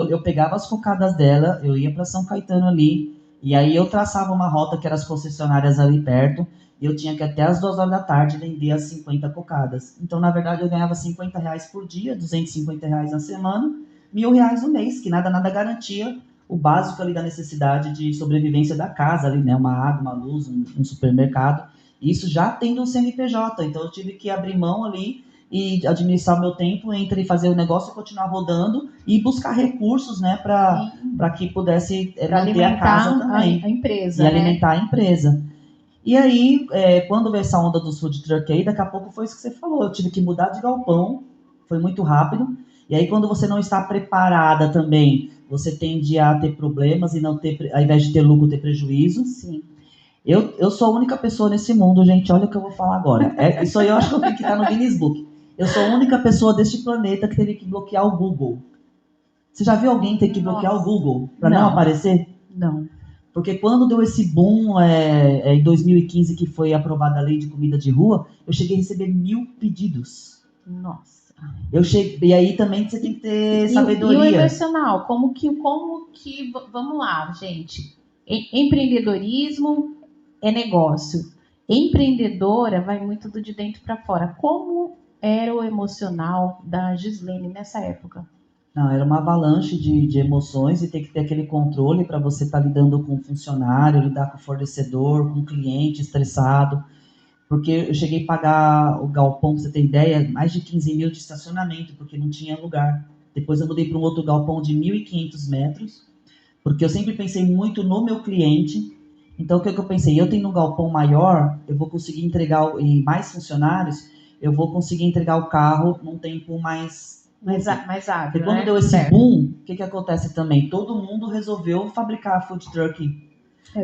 eu pegava as cocadas dela, eu ia para São Caetano ali, e aí eu traçava uma rota que eram as concessionárias ali perto, e eu tinha que até as 2 horas da tarde vender as 50 cocadas. Então, na verdade, eu ganhava R$50 por dia, R$250 na semana, R$1.000 no mês, que nada garantia o básico ali da necessidade de sobrevivência da casa ali, né? Uma água, uma luz, um supermercado. Isso já tendo um CNPJ. Então, eu tive que abrir mão ali e administrar o meu tempo entre fazer o negócio e continuar rodando e buscar recursos, né, para que pudesse manter a casa também. A empresa, e alimentar a empresa. E aí, quando veio essa onda dos food truck aí, daqui a pouco foi isso que você falou. Eu tive que mudar de galpão, foi muito rápido. E aí, quando você não está preparada também, você tende a ter problemas e não ter, ao invés de ter lucro, ter prejuízo. Sim. Eu sou a única pessoa nesse mundo, gente, olha o que eu vou falar agora. Isso aí eu acho que eu tenho que estar no Guinness Book. Eu sou a única pessoa deste planeta que teve que bloquear o Google. Você já viu alguém ter que bloquear o Google para não aparecer? Não. Porque quando deu esse boom, em 2015, que foi aprovada a lei de comida de rua, eu cheguei a receber 1.000 pedidos. Nossa. E aí também você tem que ter sabedoria. E o emocional, como que, vamos lá, gente. Empreendedorismo é negócio. Empreendedora vai muito do de dentro para fora. Como era o emocional da Gislene nessa época? Não, era uma avalanche de emoções e ter que ter aquele controle para você estar lidando com o funcionário, lidar com o fornecedor, com o cliente estressado. Porque eu cheguei a pagar o galpão, pra você ter ideia, mais de 15 mil de estacionamento, porque não tinha lugar. Depois eu mudei para um outro galpão de 1.500 metros, porque eu sempre pensei muito no meu cliente. Então, o que eu pensei? Eu tendo um galpão maior, eu vou conseguir entregar, e mais funcionários, eu vou conseguir entregar o carro num tempo mais ágil, e quando deu esse boom, o que acontece também? Todo mundo resolveu fabricar food truck.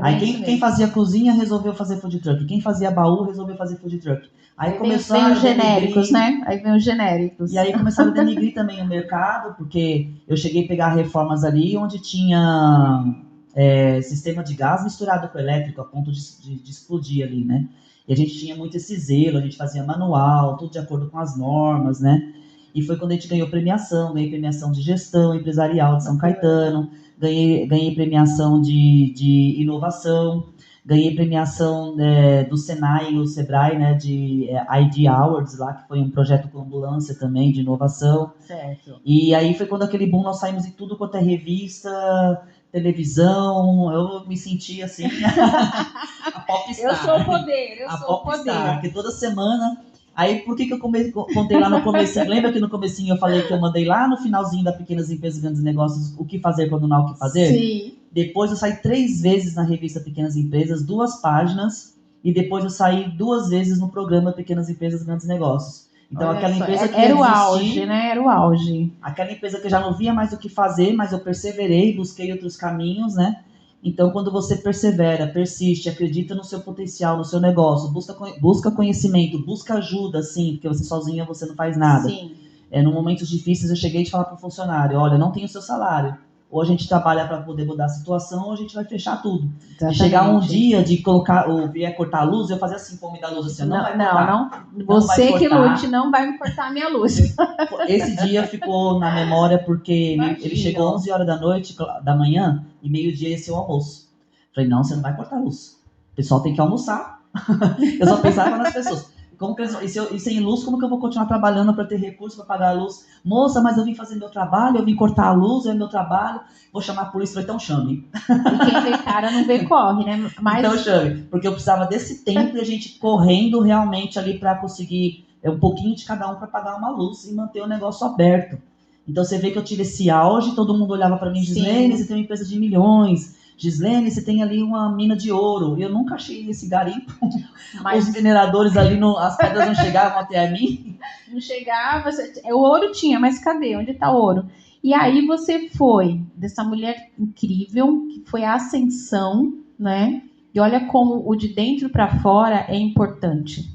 Aí quem fazia cozinha resolveu fazer food truck. Quem fazia baú resolveu fazer food truck. Aí começaram a os genéricos, né? Aí vem os genéricos. E aí começaram a denigrir também o mercado, porque eu cheguei a pegar reformas ali onde tinha sistema de gás misturado com elétrico, a ponto de explodir ali, né? E a gente tinha muito esse zelo, a gente fazia manual, tudo de acordo com as normas, né? E foi quando a gente ganhei premiação de gestão empresarial de São Caetano, ganhei premiação de inovação, ganhei premiação do Senai e o Sebrae, né, de ID Awards, lá, que foi um projeto com ambulância também, de inovação. Certo. E aí foi quando aquele boom, nós saímos em tudo quanto é revista, televisão, eu me senti assim, a popstar. Eu sou o poder, porque toda semana... Aí, por que eu contei lá no começo? Lembra que no comecinho eu falei que eu mandei lá no finalzinho da Pequenas Empresas e Grandes Negócios o que fazer quando não há o que fazer? Sim. Depois eu saí 3 vezes na revista Pequenas Empresas, 2 páginas, e depois eu saí 2 vezes no programa Pequenas Empresas e Grandes Negócios. Então, aquela empresa que era o auge, né? Era o auge. Aquela empresa que eu já não via mais o que fazer, mas eu perseverei, busquei outros caminhos, né? Então, quando você persevera, persiste, acredita no seu potencial, no seu negócio, busca conhecimento, busca ajuda, sim, porque você sozinha você não faz nada. Sim. No momentos difíceis, eu cheguei a falar para o funcionário, olha, não tem o seu salário. Ou a gente trabalha para poder mudar a situação, ou a gente vai fechar tudo. E chegar um dia de colocar, ou vier cortar a luz, eu fazer assim, como me dá luz, assim, não vai cortar. Não, você que lute, não vai me cortar a minha luz. Esse dia ficou na memória porque ele chegou 11 horas da manhã, e meio-dia ia ser o almoço. Falei, não, você não vai cortar a luz. O pessoal tem que almoçar. Eu só pensava nas pessoas. E sem luz, como que eu vou continuar trabalhando para ter recurso para pagar a luz? Moça, mas eu vim fazer meu trabalho, eu vim cortar a luz, é meu trabalho, vou chamar a polícia, então chame. E quem vê cara não vê corre, né? Mas... Então chame, porque eu precisava desse tempo e a gente correndo realmente ali para conseguir um pouquinho de cada um para pagar uma luz e manter o negócio aberto. Então você vê que eu tive esse auge, todo mundo olhava para mim, Gislene, você tem uma empresa de milhões, Gislene, você tem ali uma mina de ouro. Eu nunca achei esse garimpo. Mas... Os mineradores ali, as pedras não chegavam até a mim. Não chegava, o ouro tinha, mas cadê? Onde está o ouro? E aí você foi dessa mulher incrível, que foi a ascensão, né? E olha como o de dentro para fora é importante.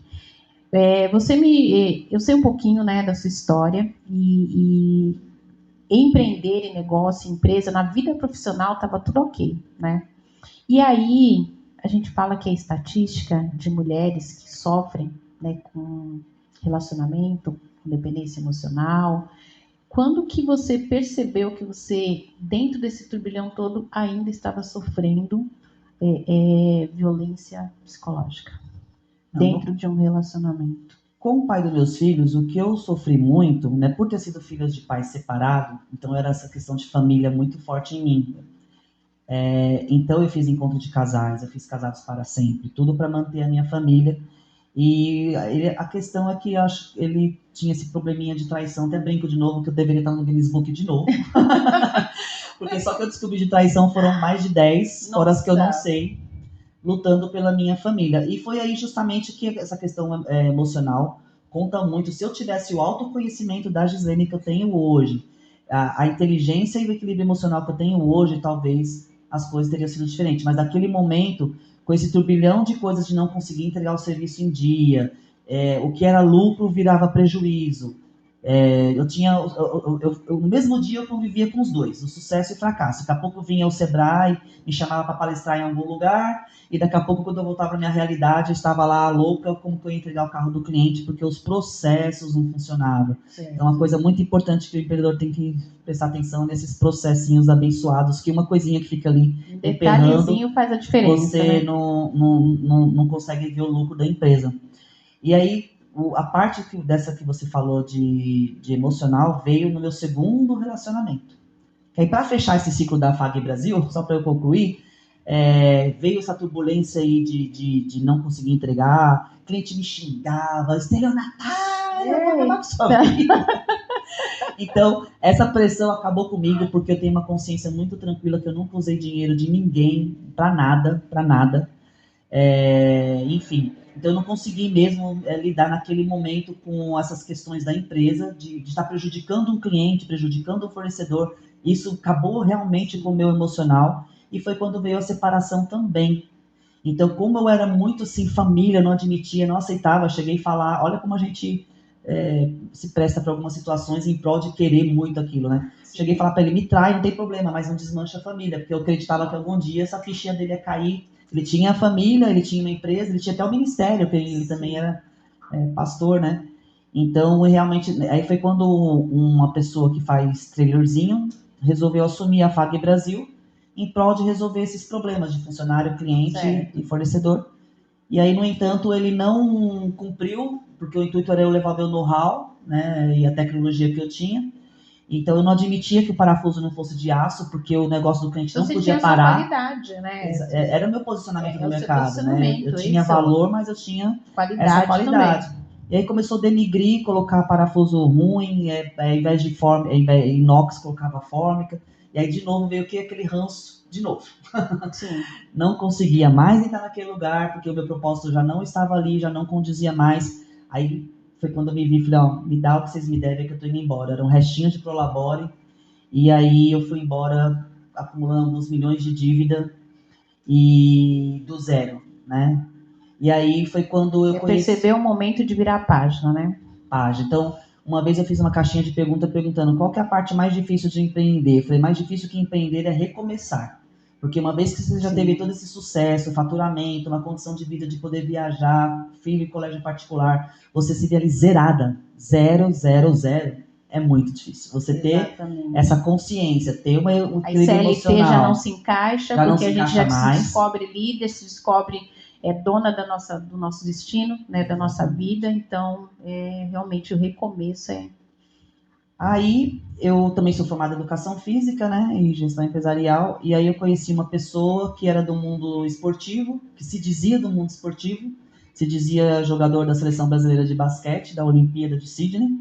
Eu sei um pouquinho, né, da sua história e empreender em negócio, empresa, na vida profissional estava tudo ok, né? E aí a gente fala que a estatística de mulheres que sofrem, né, com relacionamento, com dependência emocional. Quando que você percebeu que você, dentro desse turbilhão todo, ainda estava sofrendo violência psicológica dentro de um relacionamento? Com o pai dos meus filhos, o que eu sofri muito, né, por ter sido filho de pais separados, então era essa questão de família muito forte em mim. Então eu fiz encontro de casais, eu fiz casados para sempre, tudo para manter a minha família. E a questão é que eu acho que ele tinha esse probleminha de traição, até brinco de novo que eu deveria estar no Guinness Book de novo. Porque só que eu descobri de traição foram mais de 10, horas que eu não sei, lutando pela minha família. E foi aí justamente que essa questão emocional conta muito. Se eu tivesse o autoconhecimento da Gislene que eu tenho hoje, a inteligência e o equilíbrio emocional que eu tenho hoje, talvez as coisas teriam sido diferentes. Mas naquele momento, com esse turbilhão de coisas de não conseguir entregar o serviço em dia, o que era lucro virava prejuízo. No mesmo dia eu convivia com os dois, o sucesso e o fracasso. Daqui a pouco vinha o Sebrae, me chamava para palestrar em algum lugar, e daqui a pouco, quando eu voltava para minha realidade, eu estava lá louca, como que eu ia entregar o carro do cliente, porque os processos não funcionavam. É uma coisa muito importante que o empreendedor tem que prestar atenção nesses processinhos abençoados, que uma coisinha que fica ali detalhezinho faz a diferença. Você, né? não consegue ver o lucro da empresa. E aí, a parte dessa que você falou de emocional veio no meu segundo relacionamento. Que aí, para fechar esse ciclo da FAG Brasil, só para eu concluir, veio essa turbulência aí de não conseguir entregar, cliente me xingava, estelionatário, eu vou acabar com sua vida. Então, essa pressão acabou comigo, porque eu tenho uma consciência muito tranquila que eu nunca usei dinheiro de ninguém, para nada. Enfim, então eu não consegui mesmo lidar naquele momento com essas questões da empresa, de estar prejudicando um cliente, prejudicando um fornecedor. Isso acabou realmente com o meu emocional, e foi quando veio a separação também. Então, como eu era muito assim, família, não admitia, não aceitava, cheguei a falar, olha como a gente se presta para algumas situações em prol de querer muito aquilo, né? Cheguei a falar para ele, me trai, não tem problema, mas não desmancha a família, porque eu acreditava que algum dia essa fichinha dele ia cair. Ele tinha a família, ele tinha uma empresa, ele tinha até o ministério, porque ele também era pastor, né? Então, realmente, aí foi quando uma pessoa que faz trailerzinho resolveu assumir a FAG Brasil em prol de resolver esses problemas de funcionário, cliente e fornecedor. E aí, no entanto, ele não cumpriu, porque o intuito era eu levar meu know-how, né, e a tecnologia que eu tinha. Então, eu não admitia que o parafuso não fosse de aço, porque o negócio do cliente não podia parar. Você tinha qualidade, né? Era o meu posicionamento no mercado, né? Eu tinha valor, mas eu tinha qualidade essa qualidade. Também. E aí começou a denigrir, colocar parafuso ruim, ao invés de inox, colocava fórmica. E aí, de novo, veio aquele ranço, de novo. Sim. Não conseguia mais entrar naquele lugar, porque o meu propósito já não estava ali, já não condizia mais. Aí foi quando eu me vi, falei, ó, me dá o que vocês me devem, que eu tô indo embora. Era um restinho de Prolabore. E aí eu fui embora, acumulando uns milhões de dívida e do zero, né? E aí foi quando eu conheci... percebeu o momento de virar a página, né? Página. Então, uma vez eu fiz uma caixinha de pergunta perguntando qual que é a parte mais difícil de empreender. Eu falei, mais difícil que empreender é recomeçar. Porque uma vez que você já teve todo esse sucesso, faturamento, uma condição de vida de poder viajar, filho em colégio particular, você se vê ali zerada. 0, 0, 0. É muito difícil. Você ter essa consciência, ter um equilíbrio emocional. A CLT já não se encaixa, porque a gente já se descobre líder, se descobre é dona do nosso destino, né, da nossa vida, então realmente o recomeço é... Aí, eu também sou formada em Educação Física, né, em Gestão Empresarial, e aí eu conheci uma pessoa que era do mundo esportivo, que se dizia do mundo esportivo, se dizia jogador da Seleção Brasileira de Basquete, da Olimpíada de Sydney,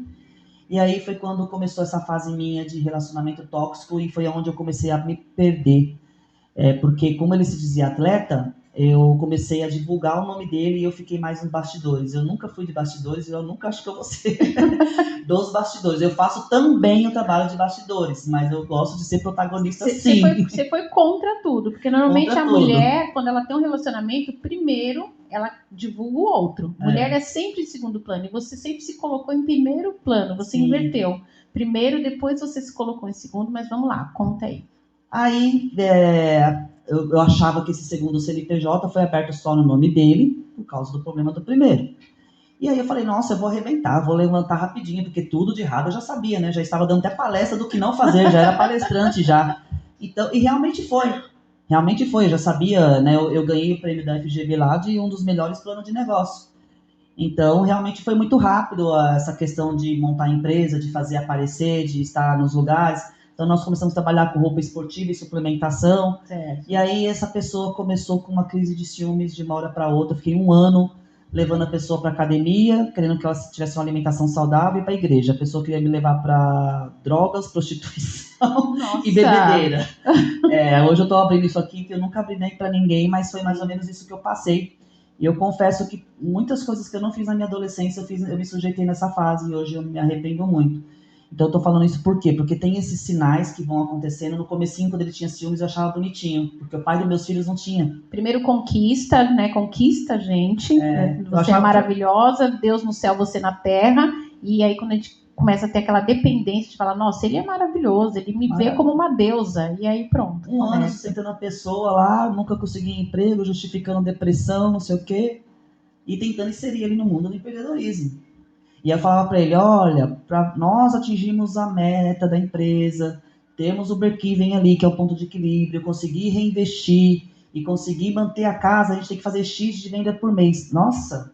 e aí foi quando começou essa fase minha de relacionamento tóxico, e foi onde eu comecei a me perder. Porque como ele se dizia atleta, eu comecei a divulgar o nome dele e eu fiquei mais nos bastidores. Eu nunca fui de bastidores e eu nunca acho que eu vou ser dos bastidores. Eu faço também o trabalho de bastidores, mas eu gosto de ser protagonista sim. Você foi contra tudo, porque normalmente contra a tudo. Mulher, quando ela tem um relacionamento, primeiro ela divulga o outro. Mulher é sempre em segundo plano e você sempre se colocou em primeiro plano, você inverteu. Primeiro, depois você se colocou em segundo, mas vamos lá, conta aí. Aí, eu achava que esse segundo CNPJ foi aberto só no nome dele, por causa do problema do primeiro. E aí eu falei, nossa, eu vou arrebentar, vou levantar rapidinho, porque tudo de errado eu já sabia, né? Já estava dando até palestra do que não fazer, já era palestrante já. Então, e realmente foi, eu já sabia, né? Eu ganhei o prêmio da FGV lá de um dos melhores planos de negócio. Então, realmente foi muito rápido essa questão de montar a empresa, de fazer aparecer, de estar nos lugares. Então, nós começamos a trabalhar com roupa esportiva e suplementação. Certo. E aí, essa pessoa começou com uma crise de ciúmes de uma hora para outra. Eu fiquei 1 ano levando a pessoa para academia, querendo que ela tivesse uma alimentação saudável, e para a igreja. A pessoa queria me levar para drogas, prostituição e bebedeira. Hoje eu estou abrindo isso aqui, que eu nunca abri nem para ninguém, mas foi mais ou menos isso que eu passei. E eu confesso que muitas coisas que eu não fiz na minha adolescência, eu me sujeitei nessa fase, e hoje eu me arrependo muito. Então eu tô falando isso por quê? Porque tem esses sinais que vão acontecendo. No comecinho, quando ele tinha ciúmes, eu achava bonitinho, porque o pai dos meus filhos não tinha. Primeiro conquista, né? Conquista a gente. Você é maravilhosa, Deus no céu, você na terra. E aí quando a gente começa a ter aquela dependência de falar, nossa, ele é maravilhoso, ele me vê como uma deusa. E aí pronto. 1 ano sustentando a pessoa lá, nunca consegui emprego, justificando depressão, não sei o quê. E tentando inserir ele no mundo do empreendedorismo. E eu falava para ele, olha, nós atingimos a meta da empresa, temos o break-even ali, que é o ponto de equilíbrio, conseguir reinvestir e conseguir manter a casa, a gente tem que fazer X de venda por mês. Nossa,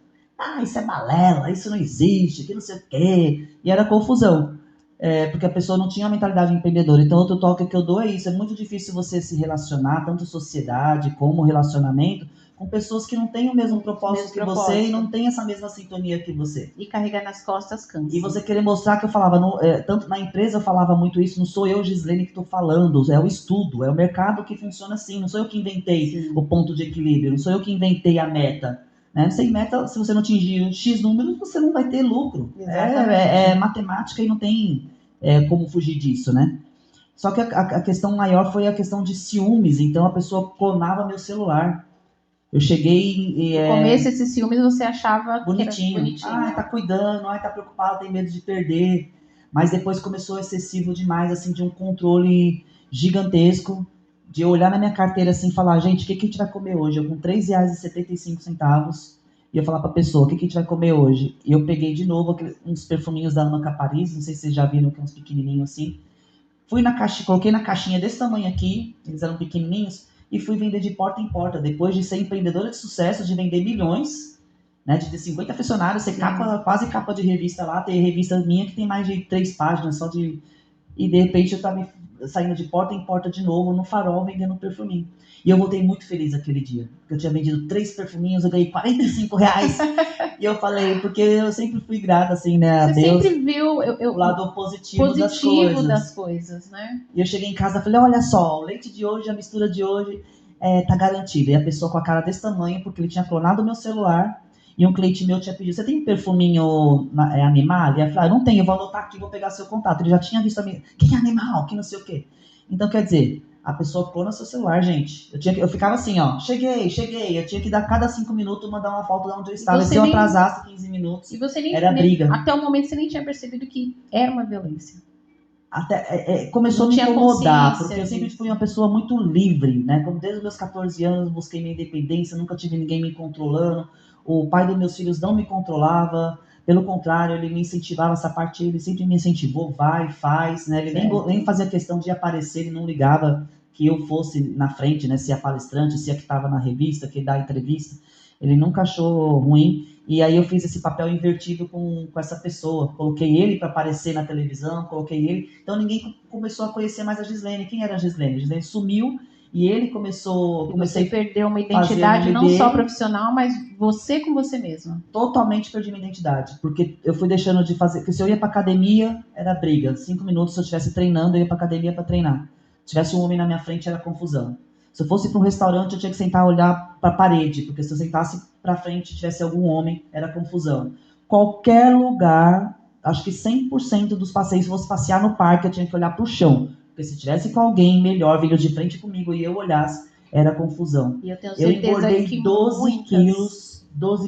isso é balela, isso não existe, que não sei o quê. E era confusão, porque a pessoa não tinha uma mentalidade empreendedora. Então, outro toque que eu dou é isso, é muito difícil você se relacionar, tanto sociedade como relacionamento, com pessoas que não têm o mesmo propósito que você e não têm essa mesma sintonia que você. E carregar nas costas cansa. E você querer mostrar que eu falava, tanto na empresa eu falava muito isso, não sou eu, Gislene, que estou falando, é o estudo, é o mercado que funciona assim, não sou eu que inventei o ponto de equilíbrio, não sou eu que inventei a meta. Né? Sem meta, se você não atingir X números, você não vai ter lucro. É matemática e não tem como fugir disso, né? Só que a questão maior foi a questão de ciúmes, então a pessoa clonava meu celular. Eu cheguei e... No começo, esses ciúmes você achava bonitinho. Tá cuidando, tá preocupado, tem medo de perder. Mas depois começou excessivo demais, assim, de um controle gigantesco, de eu olhar na minha carteira assim e falar, gente, o que a gente vai comer hoje? Eu com R$3,75, e eu falar pra pessoa, o que a gente vai comer hoje? E eu peguei de novo uns perfuminhos da Anna Paris, não sei se vocês já viram, que é uns pequenininhos assim. Fui na caixa, coloquei na caixinha desse tamanho aqui, eles eram pequenininhos, e fui vender de porta em porta, depois de ser empreendedora de sucesso, de vender milhões, né, de ter 50 funcionários, ser quase capa de revista lá, ter revista minha que tem mais de 3 páginas só de... E de repente eu estava saindo de porta em porta de novo, no Farol, vendendo perfuminho. E eu voltei muito feliz aquele dia, porque eu tinha vendido 3 perfuminhos, eu ganhei R$45. E eu falei, porque eu sempre fui grata, assim, né, a Deus. Você sempre viu o lado positivo das coisas, né? E eu cheguei em casa e falei, olha só, o leite de hoje, a mistura de hoje tá garantida. E a pessoa com a cara desse tamanho, porque ele tinha clonado o meu celular, e um cliente meu tinha pedido, você tem perfuminho animal? E eu falei, não tenho, eu vou anotar aqui, vou pegar seu contato. Ele já tinha visto a minha, que é animal, que não sei o quê. Então, quer dizer, a pessoa clona seu celular, gente. Eu ficava assim, ó, cheguei. Eu tinha que dar cada 5 minutos, mandar uma foto de onde eu estava. E se eu atrasasse 15 minutos, e você nem, era briga. Até o momento você nem tinha percebido que era uma violência. Começou a me incomodar, porque eu sempre fui uma pessoa muito livre, né? Como desde os meus 14 anos, busquei minha independência, nunca tive ninguém me controlando. O pai dos meus filhos não me controlava, pelo contrário, ele me incentivava essa parte, ele sempre me incentivou, vai, faz, né? Ele nem fazia questão de aparecer, ele não ligava que eu fosse na frente, né? Se é palestrante, se é que estava na revista, que dá entrevista. Ele nunca achou ruim. E aí eu fiz esse papel invertido com essa pessoa. Coloquei ele para aparecer na televisão, coloquei ele. Então ninguém começou a conhecer mais a Gislene. Quem era a Gislene? A Gislene sumiu e ele começou... Você perdeu uma identidade não só profissional, mas você com você mesmo. Totalmente perdi minha identidade. Porque eu fui deixando de fazer... Porque se eu ia para academia, era briga. 5 minutos, se eu estivesse treinando, eu ia para academia para treinar. Se tivesse um homem na minha frente, era confusão. Se eu fosse para um restaurante, eu tinha que sentar e olhar para a parede, porque se eu sentasse para frente e tivesse algum homem, era confusão. Qualquer lugar, acho que 100% dos passeios, se fosse passear no parque, eu tinha que olhar para o chão. Porque se tivesse com alguém melhor vindo de frente comigo e eu olhasse, era confusão. E eu tenho certeza engordei que 12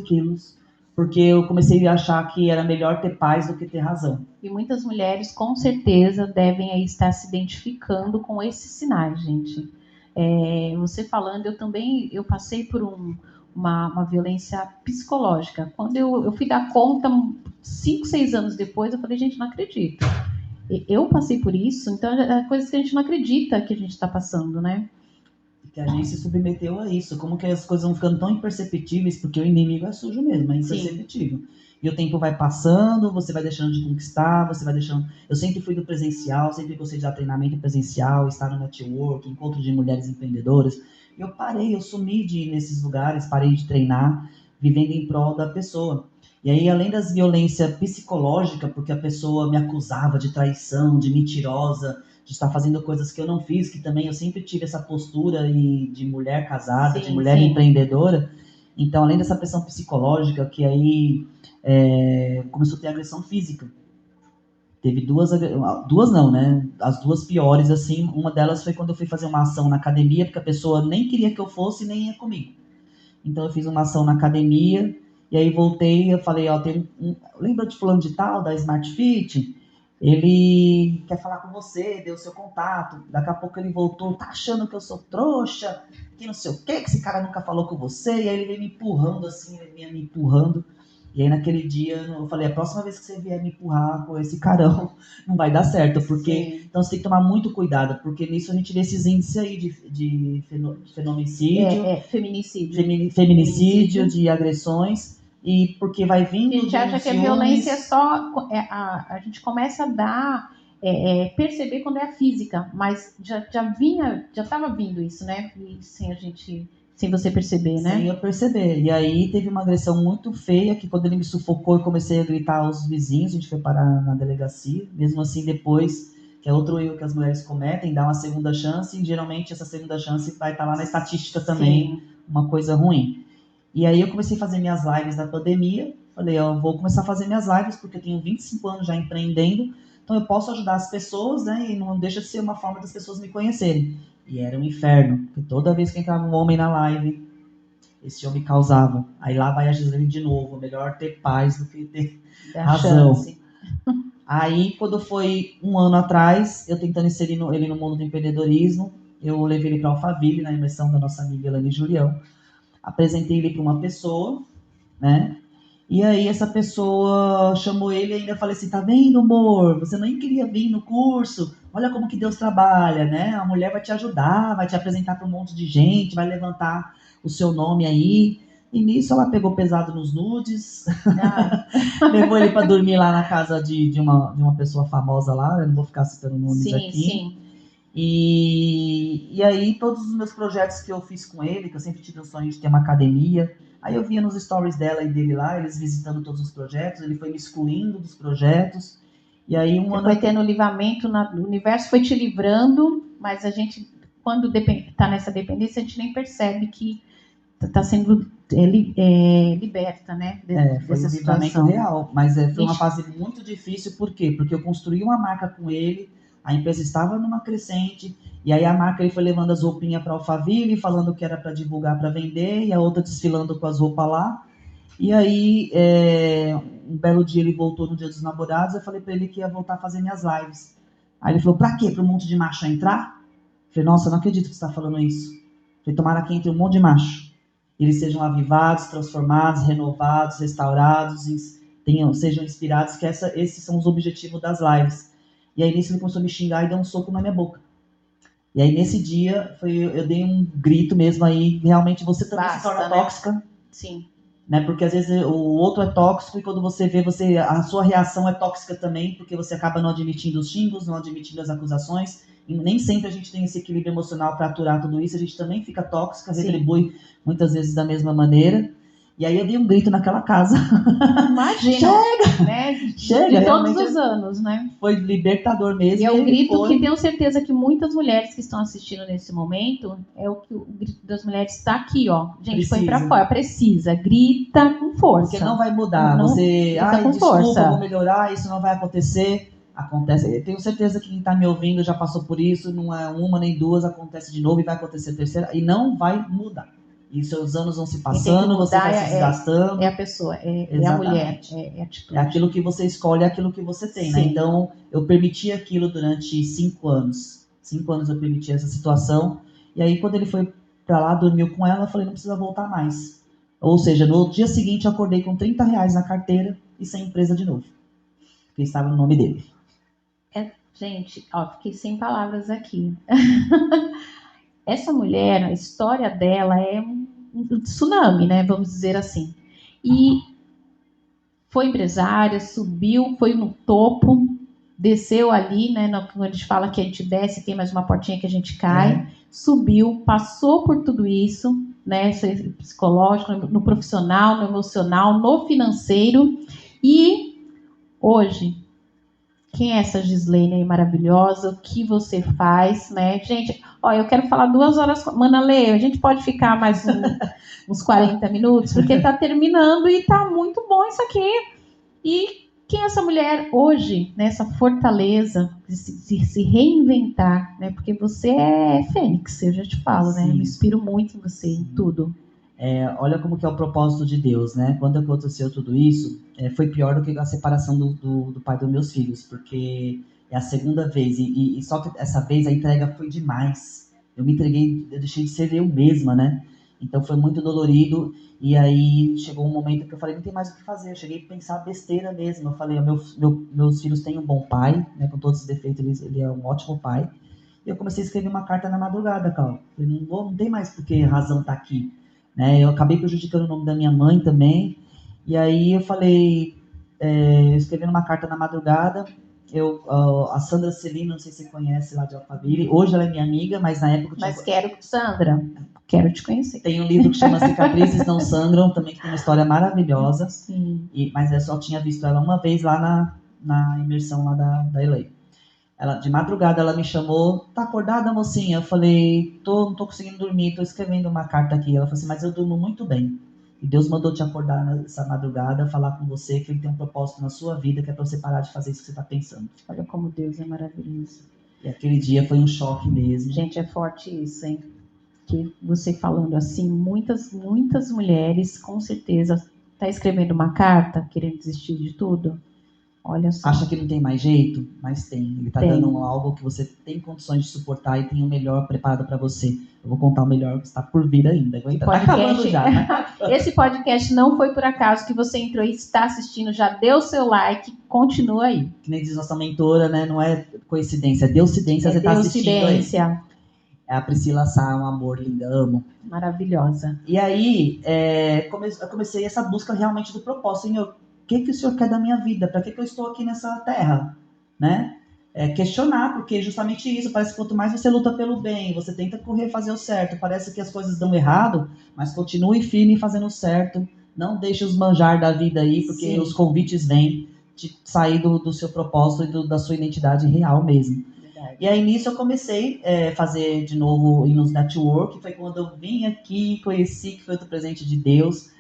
quilos, porque eu comecei a achar que era melhor ter paz do que ter razão. E muitas mulheres, com certeza, devem aí estar se identificando com esses sinais, gente. Você falando, eu passei por uma violência psicológica. Quando eu fui dar conta, 5, 6 anos depois, eu falei, gente, não acredito. Eu passei por isso, então é coisas que a gente não acredita que a gente está passando, né? Que a gente se submeteu a isso. Como que as coisas vão ficando tão imperceptíveis, porque o inimigo é sujo mesmo, é imperceptível. Sim. E o tempo vai passando, você vai deixando de conquistar, você vai deixando... Eu sempre fui do presencial, sempre gostei de dar treinamento presencial, estar no network, encontro de mulheres empreendedoras. Eu parei, eu sumi de ir nesses lugares, parei de treinar, vivendo em prol da pessoa. E aí, além das violências psicológicas, porque a pessoa me acusava de traição, de mentirosa, de estar fazendo coisas que eu não fiz, que também eu sempre tive essa postura de mulher casada, de mulher empreendedora. Então, além dessa pressão psicológica, que aí começou a ter agressão física. Teve duas não, né? As duas piores, assim. Uma delas foi quando eu fui fazer uma ação na academia, porque a pessoa nem queria que eu fosse, nem ia comigo. Então, eu fiz uma ação na academia, e aí voltei, eu falei, lembra de fulano de tal, da Smart Fit? Ele quer falar com você, deu o seu contato. Daqui a pouco ele voltou, tá achando que eu sou trouxa, que não sei o quê, que esse cara nunca falou com você. E aí ele veio me empurrando assim, ele vinha me empurrando. E aí naquele dia eu falei, a próxima vez que você vier me empurrar com esse carão, não vai dar certo. Porque então você tem que tomar muito cuidado, porque nisso a gente vê esses índices aí de feminicídio, feminicídio, de agressões. E porque vai vindo. A gente acha que a violência é só. A gente começa a perceber quando é a física, mas já estava vindo isso, né? E sem você perceber, né? Sem eu perceber. E aí teve uma agressão muito feia, que quando ele me sufocou, eu comecei a gritar aos vizinhos, a gente foi parar na delegacia. Mesmo assim, depois, que é outro erro que as mulheres cometem, dá uma segunda chance, e geralmente essa segunda chance vai estar lá na estatística também, sim, uma coisa ruim. E aí eu comecei a fazer minhas lives na pandemia. Falei, eu vou começar a fazer minhas lives, porque eu tenho 25 anos já empreendendo, então eu posso ajudar as pessoas, né? E não deixa de ser uma forma das pessoas me conhecerem. E era um inferno, porque toda vez que entrava um homem na live, esse homem causava. Aí lá vai a Gislene de novo, melhor ter paz do que ter razão. Aí, quando foi 1 ano atrás, eu tentando inserir ele no mundo do empreendedorismo, eu levei ele para a Alphaville, na imersão da nossa amiga Elane Julião. Apresentei ele para uma pessoa, né? E aí essa pessoa chamou ele e ainda falei assim, tá vendo, amor? Você nem queria vir no curso. Olha como que Deus trabalha, né? A mulher vai te ajudar, vai te apresentar para um monte de gente, vai levantar o seu nome aí. E nisso ela pegou pesado nos nudes, levou ele para dormir lá na casa de uma pessoa famosa lá, eu não vou ficar citando nomes aqui. Sim. E aí todos os meus projetos que eu fiz com ele, que eu sempre tive o sonho de ter uma academia, aí eu via nos stories dela e dele lá, eles visitando todos os projetos, ele foi me excluindo dos projetos, e aí foi tendo livramento, o universo foi te livrando, mas a gente, quando está nessa dependência, a gente nem percebe que está sendo liberta, né? Foi um livramento real, mas foi uma fase muito difícil, por quê? Porque eu construí uma marca com ele, a empresa estava numa crescente, e aí a marca ele foi levando as roupinhas para Alphaville, falando que era para divulgar, para vender, e a outra desfilando com as roupas lá. E aí, um belo dia ele voltou no Dia dos Namorados, eu falei para ele que ia voltar a fazer minhas lives. Aí ele falou, pra quê? Para um monte de macho entrar? Eu falei, nossa, eu não acredito que você está falando isso. Eu falei, tomara que entre um monte de macho. Eles sejam avivados, transformados, renovados, restaurados, sejam inspirados, que esses são os objetivos das lives. E aí nisso ele começou a me xingar e deu um soco na minha boca. E aí nesse dia eu dei um grito mesmo aí, realmente você também se torna tóxica. Sim. Né? Porque às vezes o outro é tóxico e quando você vê, a sua reação é tóxica também, porque você acaba não admitindo os xingos, não admitindo as acusações, e nem sempre a gente tem esse equilíbrio emocional para aturar tudo isso, a gente também fica tóxica, retribui muitas vezes da mesma maneira. E aí eu dei um grito naquela casa. Imagina, chega! Né? Chega, de todos os anos, né? Foi libertador mesmo. E é um grito que tenho certeza que muitas mulheres que estão assistindo nesse momento, o grito das mulheres está aqui, ó. Gente, põe pra fora, precisa, grita com força. Porque não vai mudar. Não, você, com desculpa, força. vou melhorar, isso não vai acontecer. Acontece. Eu tenho certeza que quem está me ouvindo já passou por isso, não é uma nem duas, acontece de novo e vai acontecer a terceira, e não vai mudar. E seus anos vão se passando, você vai se desgastando. É a pessoa, é a mulher, é a atitude. É aquilo que você escolhe, é aquilo que você tem, né? Então, eu permiti aquilo durante 5 anos. 5 anos eu permiti essa situação. E aí, quando ele foi pra lá, dormiu com ela, eu falei, não precisa voltar mais. Ou seja, no dia seguinte, eu acordei com R$30 na carteira e sem empresa de novo. Porque estava no nome dele. Gente, ó, fiquei sem palavras aqui. Essa mulher, a história dela é um tsunami, né? Vamos dizer assim. E foi empresária, subiu, foi no topo, desceu ali, né? Quando a gente fala que a gente desce, tem mais uma portinha que a gente cai. Subiu, passou por tudo isso, né? Psicológico, no profissional, no emocional, no financeiro. E hoje, quem é essa Gislene aí maravilhosa? O que você faz, né? Gente, ó, eu quero falar 2 horas. Mana Lê, a gente pode ficar mais uns 40 minutos, porque tá terminando e tá muito bom isso aqui. E quem é essa mulher hoje, né? Essa fortaleza de se reinventar, né? Porque você é fênix, eu já te falo, né? Eu me inspiro muito em você, em tudo. Olha como que é o propósito de Deus, né? Quando aconteceu tudo isso, foi pior do que a separação do pai dos meus filhos, porque é a segunda vez, e só que essa vez a entrega foi demais. Eu me entreguei, eu deixei de ser eu mesma, né? Então foi muito dolorido, e aí chegou um momento que eu falei, não tem mais o que fazer, eu cheguei a pensar besteira mesmo. Eu falei, meus filhos têm um bom pai, né? Com todos os defeitos, ele é um ótimo pai. E eu comecei a escrever uma carta na madrugada, Cal. Falei, não tem mais por que razão tá aqui. Né? Eu acabei prejudicando o nome da minha mãe também. E aí eu falei, escrevendo uma carta na madrugada, a Sandra Celino, não sei se você conhece lá de Alphaville, hoje ela é minha amiga, mas na época... Sandra, quero te conhecer. Tem um livro que chama Cicatrizes Não Sangram, também que tem uma história maravilhosa. Sim. Mas eu só tinha visto ela uma vez lá na imersão lá da Elei. De madrugada ela me chamou, tá acordada, mocinha? Eu falei, não tô conseguindo dormir, tô escrevendo uma carta aqui. Ela falou assim, mas eu durmo muito bem. E Deus mandou te acordar nessa madrugada, falar com você que ele tem um propósito na sua vida, que é pra você parar de fazer isso que você tá pensando. Olha como Deus é maravilhoso. E aquele dia foi um choque mesmo. Gente, é forte isso, hein? Que você falando assim, muitas mulheres, com certeza, tá escrevendo uma carta, querendo desistir de tudo. Olha só. Acha que não tem mais jeito? Mas tem. Ele tá dando algo que você tem condições de suportar e tem o melhor preparado para você. Eu vou contar o melhor que está por vir ainda. Tá acabando já. Esse podcast não foi por acaso que você entrou e está assistindo, já deu seu like, continua aí. Que nem diz nossa mentora, né? Não é coincidência, é deucidência, você tá assistindo aí. É a Priscila Sá, um amor lindo, amo. Maravilhosa. E aí, eu comecei essa busca realmente do propósito. Senhor, o que o Senhor quer da minha vida? Para que eu estou aqui nessa terra? Né? Questionar, porque justamente isso, parece que quanto mais você luta pelo bem, você tenta correr, fazer o certo, parece que as coisas dão errado, mas continue firme fazendo o certo, não deixe os manjar da vida aí, porque os convites vêm de sair do seu propósito e da sua identidade real mesmo. Verdade. E aí nisso eu comecei a fazer de novo ir nos network, foi quando eu vim aqui, conheci que foi outro presente de Deus.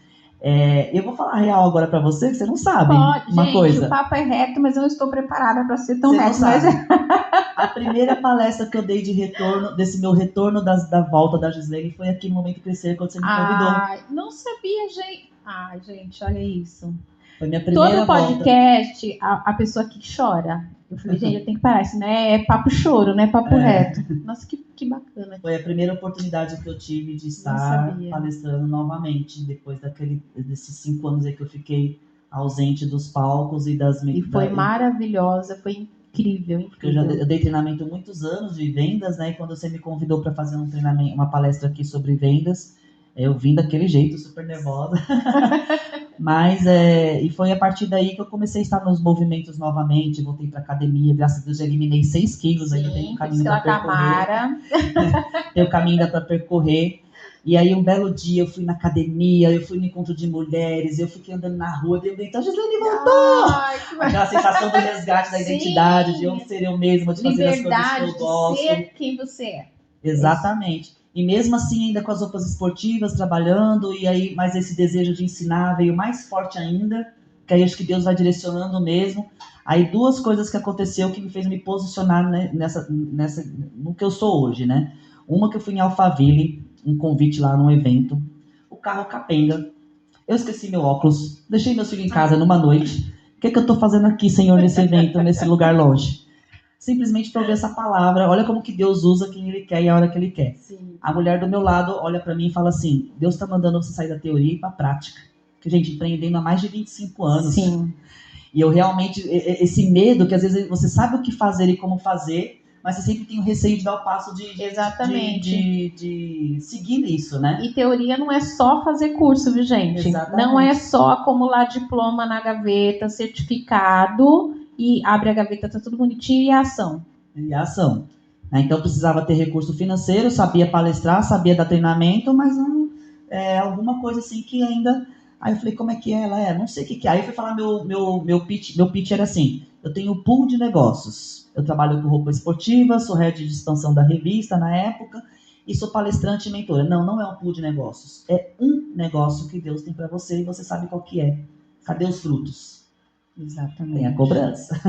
Eu vou falar a real agora pra você, que você não sabe uma coisa. O papo é reto, mas eu não estou preparada para ser tão reto. A primeira palestra que eu dei de retorno, desse meu retorno da volta da Gislene, foi aqui no Momento Crescer, quando você me convidou. Não sabia, gente. Ai, gente, olha isso. Foi minha primeira volta. Todo podcast, a pessoa que chora. Eu falei, gente, eu tenho que parar, isso não é papo choro, não é papo reto. Nossa, que bacana. Foi a primeira oportunidade que eu tive de estar palestrando novamente, depois desses 5 anos aí que eu fiquei ausente dos palcos e das... E foi maravilhosa, foi incrível. Porque eu dei treinamento há muitos anos de vendas, né? E quando você me convidou para fazer um treinamento, uma palestra aqui sobre vendas, Eu vim daquele jeito, super nervosa. Mas, e foi a partir daí que eu comecei a estar nos movimentos novamente, voltei para academia, graças a Deus já eliminei 6 quilos, ainda tenho um caminho para percorrer. Tenho um caminho ainda para percorrer. E aí, um belo dia, eu fui na academia, eu fui no encontro de mulheres, eu fiquei andando na rua, eu então, Gislaine voltou! Aquela sensação do resgate da identidade, de eu ser eu mesma, de fazer as coisas que eu gosto. De ser quem você é. Exatamente. E mesmo assim, ainda com as roupas esportivas, trabalhando, e aí, mas esse desejo de ensinar veio mais forte ainda, que aí acho que Deus vai direcionando mesmo. Aí 2 coisas que aconteceu que me fez me posicionar, né, no que eu sou hoje, né? Uma que eu fui em Alphaville, um convite lá num evento, o carro capenga, eu esqueci meu óculos, deixei meu filho em casa numa noite. O que eu tô fazendo aqui, Senhor, nesse evento, nesse lugar longe? Simplesmente para ouvir essa palavra. Olha como que Deus usa quem Ele quer e a hora que Ele quer. Sim. A mulher do meu lado olha para mim e fala assim, Deus está mandando você sair da teoria e para a prática. Que, gente, empreendendo há mais de 25 anos. Sim. E eu realmente, esse medo, que às vezes você sabe o que fazer e como fazer, mas você sempre tem o receio de dar o passo de seguir isso, né? E teoria não é só fazer curso, viu, gente? Exatamente. Não é só acumular diploma na gaveta, certificado, e abre a gaveta, tá tudo bonitinho, e ação. E ação. Então, precisava ter recurso financeiro, sabia palestrar, sabia dar treinamento, mas não, alguma coisa assim que ainda... Aí eu falei, como é que é? Ela não sei o que é. Aí eu fui falar, meu pitch era assim, eu tenho pool de negócios. Eu trabalho com roupa esportiva, sou head de expansão da revista na época, e sou palestrante e mentora. Não é um pool de negócios. É um negócio que Deus tem para você e você sabe qual que é. Cadê os frutos? Exatamente. Tem a cobrança.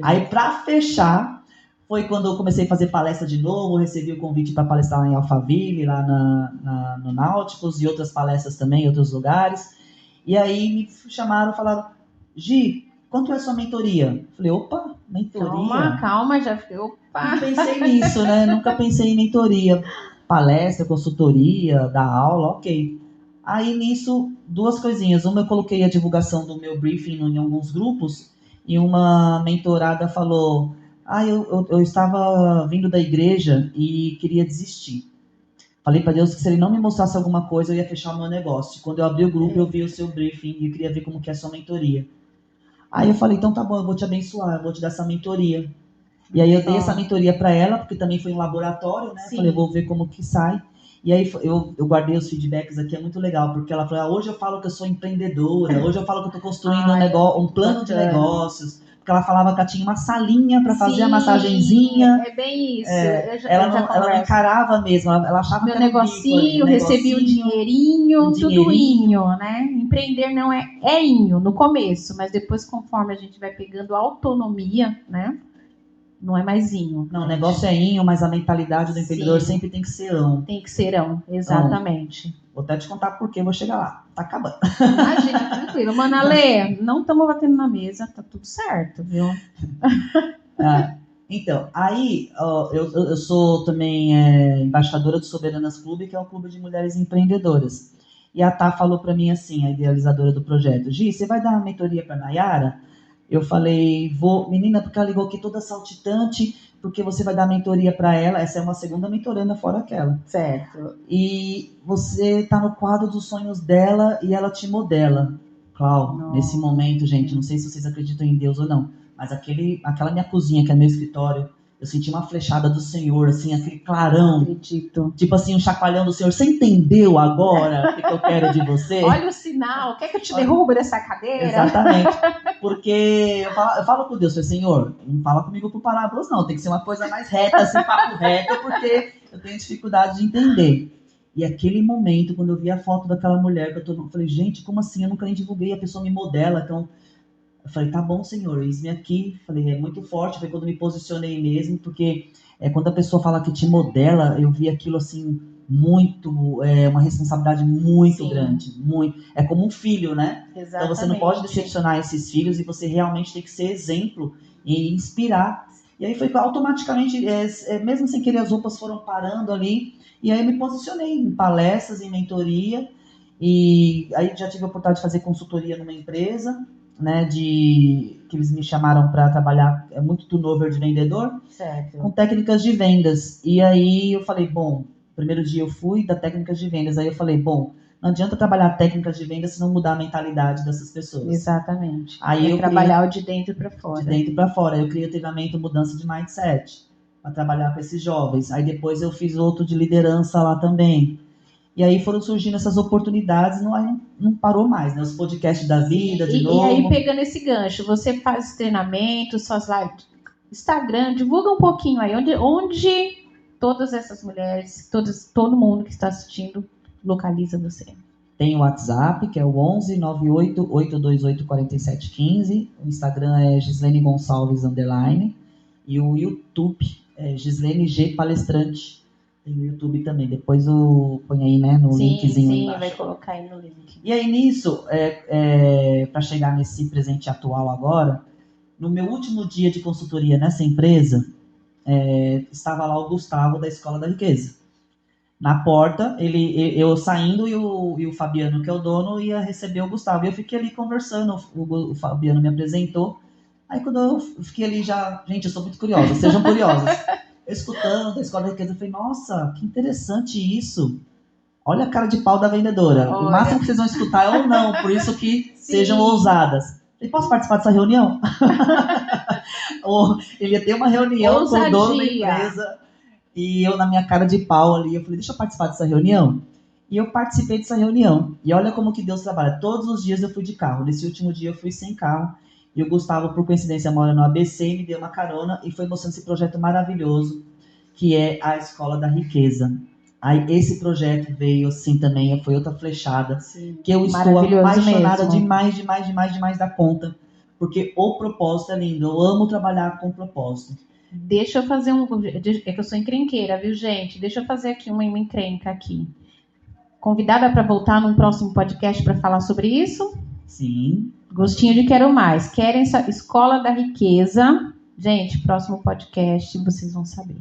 Aí, para fechar, foi quando eu comecei a fazer palestra de novo, recebi o convite para palestrar lá em Alphaville, lá no Náuticos, e outras palestras também, em outros lugares. E aí me chamaram e falaram, Gi, quanto é a sua mentoria? Falei, opa, mentoria? Calma, já fiquei, opa. Não pensei nisso, né? Nunca pensei em mentoria. Palestra, consultoria, dar aula, ok. Aí nisso, 2 coisinhas. Uma, eu coloquei a divulgação do meu briefing em alguns grupos, e uma mentorada falou, eu estava vindo da igreja e queria desistir. Falei para Deus que se Ele não me mostrasse alguma coisa, eu ia fechar o meu negócio. Quando eu abri o grupo, eu vi o seu briefing e eu queria ver como que é a sua mentoria. Aí eu falei, então tá bom, eu vou te abençoar, eu vou te dar essa mentoria. E aí eu dei essa mentoria para ela, porque também foi um laboratório, né? Sim. Falei, vou ver como que sai. E aí eu guardei os feedbacks aqui, é muito legal, porque ela falou, hoje eu falo que eu sou empreendedora, hoje eu falo que eu estou construindo um plano de negócios. Porque ela falava que ela tinha uma salinha para fazer a massagenzinha. É bem isso. Ela não encarava mesmo, ela achava meu que era negocinho, recebia um dinheirinho, tudo inho, né? Empreender não é inho no começo, mas depois, conforme a gente vai pegando autonomia, né? Não é mais inho. Não, o negócio é inho, mas a mentalidade do empreendedor sempre tem que ser ão. Tem que ser ão, exatamente. Vou até te contar por que, vou chegar lá. Tá acabando. Imagina, tranquilo. Manalê, não estamos batendo na mesa, tá tudo certo, viu? Então, aí eu sou também embaixadora do Soberanas Clube, que é um clube de mulheres empreendedoras. E a Tá falou para mim assim, a idealizadora do projeto, Gi, você vai dar uma mentoria para Nayara? Eu falei, vou, menina, porque ela ligou aqui toda saltitante, porque você vai dar mentoria para ela. Essa é uma segunda mentoranda fora aquela. Certo. E você tá no quadro dos sonhos dela e ela te modela. Clau, nesse momento, gente, não sei se vocês acreditam em Deus ou não, mas aquela minha cozinha, que é meu escritório, eu senti uma flechada do Senhor, assim, aquele clarão. Acredito. Tipo assim, um chacoalhão do Senhor. Você entendeu agora o que eu quero de você? Olha o sinal. Quer que eu te derrubo dessa cadeira? Exatamente. Porque eu falo com Deus, Senhor, não fala comigo por parábolas, não. Tem que ser uma coisa mais reta, assim, papo reto, porque eu tenho dificuldade de entender. E aquele momento, quando eu vi a foto daquela mulher, eu falei, gente, como assim? Eu nunca nem divulguei, a pessoa me modela, então... Eu falei, tá bom, Senhor, eis-me aqui. Falei, é muito forte, foi quando me posicionei mesmo, porque quando a pessoa fala que te modela, eu vi aquilo assim, muito, uma responsabilidade muito grande, muito. É como um filho, né? Exatamente. Então você não pode decepcionar esses filhos e você realmente tem que ser exemplo e inspirar. E aí foi automaticamente, mesmo sem querer, as roupas foram parando ali, e aí eu me posicionei em palestras, em mentoria, e aí já tive a oportunidade de fazer consultoria numa empresa, né, que eles me chamaram para trabalhar muito turnover de vendedor, certo, com técnicas de vendas. E aí eu falei, bom, primeiro dia eu fui da técnicas de vendas, aí eu falei, bom, não adianta trabalhar técnicas de vendas se não mudar a mentalidade dessas pessoas. Exatamente. Aí eu trabalhar o de dentro para fora. De dentro para fora. Eu criei o treinamento mudança de mindset para trabalhar com esses jovens. Aí depois eu fiz outro de liderança lá também. E aí foram surgindo essas oportunidades, não parou mais, né? Os podcasts da vida, de novo. E aí, pegando esse gancho, você faz treinamento, suas lives, Instagram, divulga um pouquinho aí, onde todas essas mulheres, todo mundo que está assistindo, localiza você. Tem o WhatsApp, que é o 11 98 828 4715. O Instagram é Gislene Gonçalves _. E o YouTube é Gislene G Palestrante. Tem o YouTube também. Depois eu ponho aí, né, no linkzinho embaixo. Sim, vai colocar aí no link. E aí nisso, para chegar nesse presente atual agora, no meu último dia de consultoria nessa empresa, estava lá o Gustavo da Escola da Riqueza. Na porta, eu saindo e o Fabiano, que é o dono, ia receber o Gustavo. E eu fiquei ali conversando, o Fabiano me apresentou. Aí quando eu fiquei ali já... Gente, eu sou muito curiosa, sejam curiosos. Escutando da Escola da Riqueza, eu falei, nossa, que interessante isso. Olha a cara de pau da vendedora. Olha. O máximo que vocês vão escutar é ou não, por isso que sejam ousadas. Eu posso participar dessa reunião? Ou ele ia ter uma reunião com o dono da empresa... E eu, na minha cara de pau ali, eu falei, deixa eu participar dessa reunião. E eu participei dessa reunião. E olha como que Deus trabalha. Todos os dias eu fui de carro. Nesse último dia eu fui sem carro. E o Gustavo, por coincidência, mora no ABC e me deu uma carona e foi mostrando esse projeto maravilhoso, que é a Escola da Riqueza. Aí esse projeto veio assim também, foi outra flechada. Sim, que eu estou apaixonada demais da conta. Porque o propósito é lindo. Eu amo trabalhar com propósito. Deixa eu fazer é que eu sou encrenqueira, viu, gente? Deixa eu fazer aqui uma encrenca aqui. Convidada para voltar num próximo podcast para falar sobre isso? Sim. Gostinho de quero mais. Querem Escola da Riqueza? Gente, próximo podcast vocês vão saber.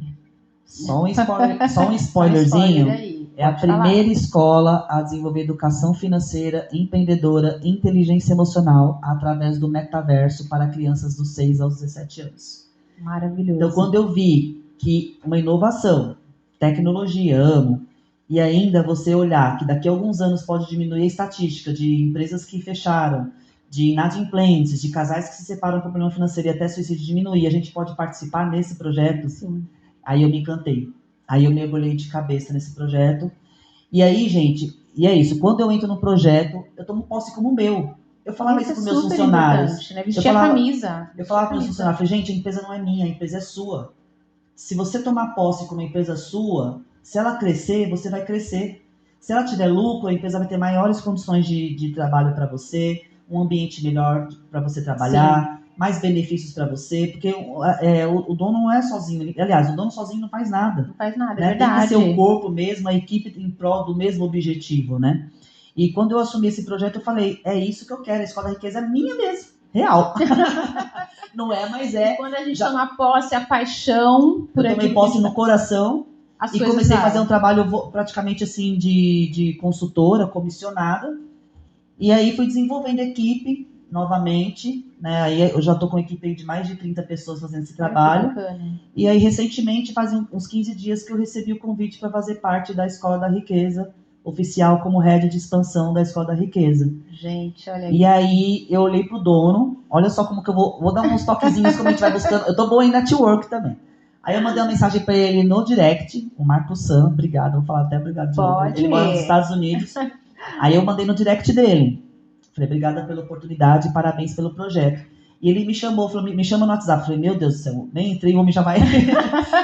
Só um spoilerzinho. Aí, é a primeira escola a desenvolver educação financeira, empreendedora, inteligência emocional através do metaverso para crianças dos 6 aos 17 anos. Maravilhoso. Então, quando eu vi que uma inovação, tecnologia, amo, e ainda você olhar que daqui a alguns anos pode diminuir a estatística de empresas que fecharam, de inadimplentes, de casais que se separam por problema financeiro e até suicídio diminuir, a gente pode participar nesse projeto. Sim. Aí eu me encantei. Aí eu mergulhei de cabeça nesse projeto. E aí, gente, e é isso. Quando eu entro no projeto, eu tomo posse como meu. Eu falava isso para os meus funcionários. Né? Vestir a camisa. Eu falava para os meus funcionários, gente, a empresa não é minha, a empresa é sua. Se você tomar posse como uma empresa sua, se ela crescer, você vai crescer. Se ela tiver lucro, a empresa vai ter maiores condições de trabalho para você, um ambiente melhor para você trabalhar, sim, mais benefícios para você, porque o dono não é sozinho. Aliás, o dono sozinho não faz nada. Não faz nada, né? É verdade. Tem que ser o corpo mesmo, a equipe em prol do mesmo objetivo, né? E quando eu assumi esse projeto, eu falei, é isso que eu quero, a Escola da Riqueza é minha mesmo, real. Não é, mas é. E quando a gente toma posse, a paixão por aquilo. Eu tomei posse no coração e comecei a fazer um trabalho praticamente assim de consultora, comissionada. E aí fui desenvolvendo a equipe novamente, né? Aí eu já estou com uma equipe de mais de 30 pessoas fazendo esse trabalho. E aí recentemente, faz uns 15 dias que eu recebi o convite para fazer parte da Escola da Riqueza, oficial como head de expansão da Escola da Riqueza. Gente, olha aí. E aí eu olhei pro dono, olha só como que eu vou dar uns toquezinhos como a gente vai buscando. Eu tô boa em network também. Aí eu mandei uma mensagem para ele no direct, o Marco Sam, obrigado, vou falar até obrigado de novo. Ele mora nos Estados Unidos. Aí eu mandei no direct dele. Falei, obrigada pela oportunidade, parabéns pelo projeto. E ele me chamou, falou, me chama no WhatsApp. Falei, meu Deus do céu, nem entrei, vou me chamar ele.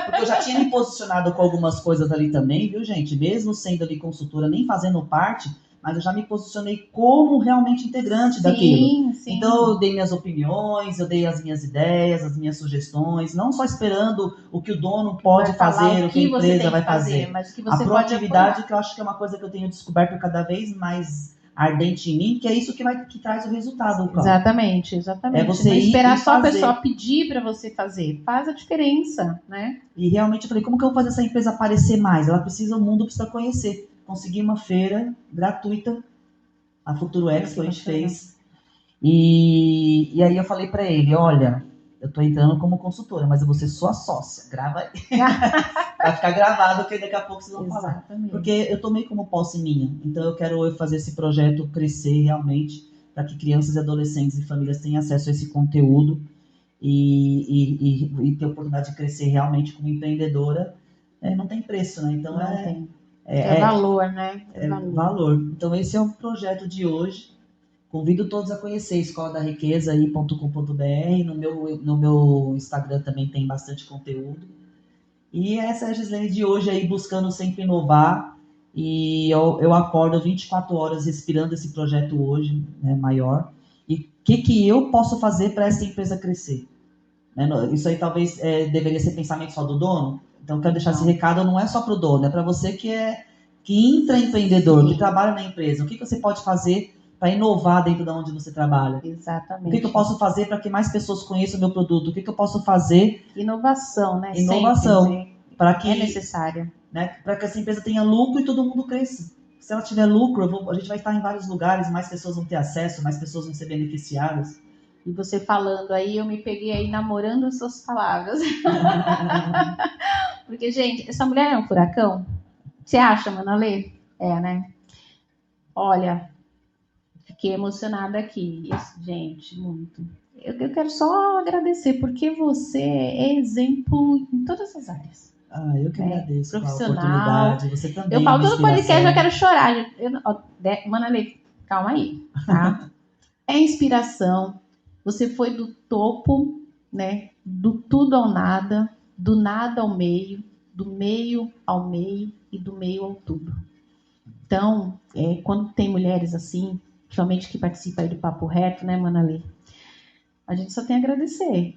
Porque eu já tinha me posicionado com algumas coisas ali também, viu, gente? Mesmo sendo ali consultora, nem fazendo parte, mas eu já me posicionei como realmente integrante daquilo. Sim. Então eu dei minhas opiniões, eu dei as minhas ideias, as minhas sugestões, não só esperando o que o dono pode fazer, o que a empresa vai fazer. Mas que você a proatividade, que eu acho que é uma coisa que eu tenho descoberto cada vez mais ardente em mim, que é isso que traz o resultado. Exatamente. É você não esperar só a pessoa pedir para você fazer. Faz a diferença, né? E realmente eu falei, como que eu vou fazer essa empresa aparecer mais? O mundo precisa conhecer. Consegui uma feira gratuita, a Futuro Expo a gente fez. E aí eu falei para ele, olha, eu tô entrando como consultora, mas eu vou ser sua sócia. Grava aí. Vai ficar gravado, que daqui a pouco vocês vão falar. Porque eu tomei como posse minha. Então eu quero fazer esse projeto crescer realmente, para que crianças, adolescentes e famílias tenham acesso a esse conteúdo e ter a oportunidade de crescer realmente como empreendedora. Não tem preço, né? Então é valor, né? É valor. Então esse é o projeto de hoje. Convido todos a conhecer escoladariqueza.com.br. No meu Instagram também tem bastante conteúdo. E essa é a Gislene de hoje aí, buscando sempre inovar. E eu acordo 24 horas respirando esse projeto hoje, né, maior. E o que eu posso fazer para essa empresa crescer? Né, isso aí talvez deveria ser pensamento só do dono. Então eu quero deixar esse recado, não é só para o dono, é para você que intraempreendedor, que trabalha na empresa. O que você pode fazer para inovar dentro de onde você trabalha? Exatamente. O que eu posso fazer para que mais pessoas conheçam o meu produto? O que eu posso fazer? Inovação, né? Inovação. Para que é necessária. Né, para que essa empresa tenha lucro e todo mundo cresça. Se ela tiver lucro, a gente vai estar em vários lugares, mais pessoas vão ter acesso, mais pessoas vão ser beneficiadas. E você falando aí, eu me peguei aí namorando as suas palavras. Porque, gente, essa mulher é um furacão? Você acha, Manalê? É, né? Olha, fiquei emocionada aqui. Gente, muito. Eu quero só agradecer, porque você é exemplo em todas as áreas. Eu que agradeço profissional. A oportunidade. Você também. Eu falo todo podcast, eu quero chorar. Manalê, calma aí, tá? É inspiração. Você foi do topo, né? Do tudo ao nada, do nada ao meio, do meio ao meio e do meio ao tudo. Então, quando tem mulheres assim, principalmente que participam aí do Papo Reto, né, Manalê? A gente só tem a agradecer.